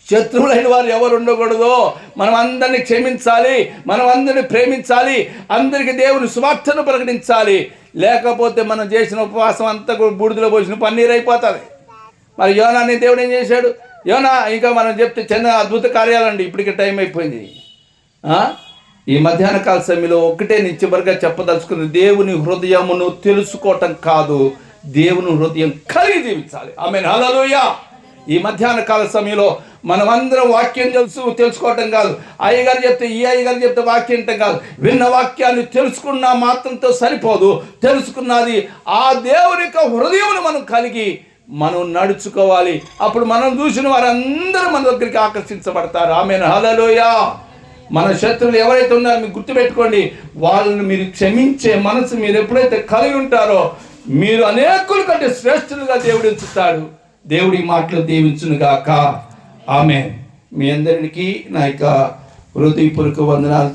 శత్రువులైన వారు ఎవరు ఉండకూడదు. మనం అందరినీ క్షమించాలి, మనం అందరినీ ప్రేమించాలి, అందరికీ దేవుని సువార్తను ప్రకటించాలి. లేకపోతే మనం చేసిన ఉపవాసం అంతా బూడిదలో పోసిన పన్నీరు అయిపోతుంది. మరి యోనాని దేవుడు ఏం చేశాడు? యోనా ఇంకా మనం చెప్తే చిన్న అద్భుత కార్యాలండి. ఇప్పటికే టైం అయిపోయింది. ఈ మధ్యాహ్న కాల సమయంలో ఒకటే చివరిగా చెప్పదలుచుకుంది, దేవుని హృదయమును తెలుసుకోవటం కాదు, దేవుని హృదయం కలిగి జీవించాలి. ఆమేన్, హల్లెలూయా. ఈ మధ్యాహ్న కాల సమయంలో మనమందరం వాక్యం తెలుసుకోవటం కాదు, అయ్యగారు చెప్తే ఈ అయ్యగారు చెప్తే వాక్యం వినటం కాదు. విన్న వాక్యాన్ని తెలుసుకున్న మాత్రంతో సరిపోదు. తెలుసుకున్నది ఆ దేవుని యొక్క హృదయమును మనం కలిగి మనం నడుచుకోవాలి. అప్పుడు మనం చూసిన వారందరూ మన దగ్గరికి ఆకర్షించబడతారు. ఆమేన్, హల్లెలూయా. మన శత్రువులు ఎవరైతే ఉన్నారో మీరు గుర్తుపెట్టుకోండి, వాళ్ళని మీరు క్షమించే మనసు మీరు ఎప్పుడైతే కలిగి ఉంటారో మీరు అనేకుల కంటే శ్రేష్ఠులుగా దేవుడు ఎంచుతాడు. దేవుడి మాటలు దీవించునుగాక. ఆమేన్. మీ అందరికీ నా యొక్క హృదయపూర్వక వందనాలు.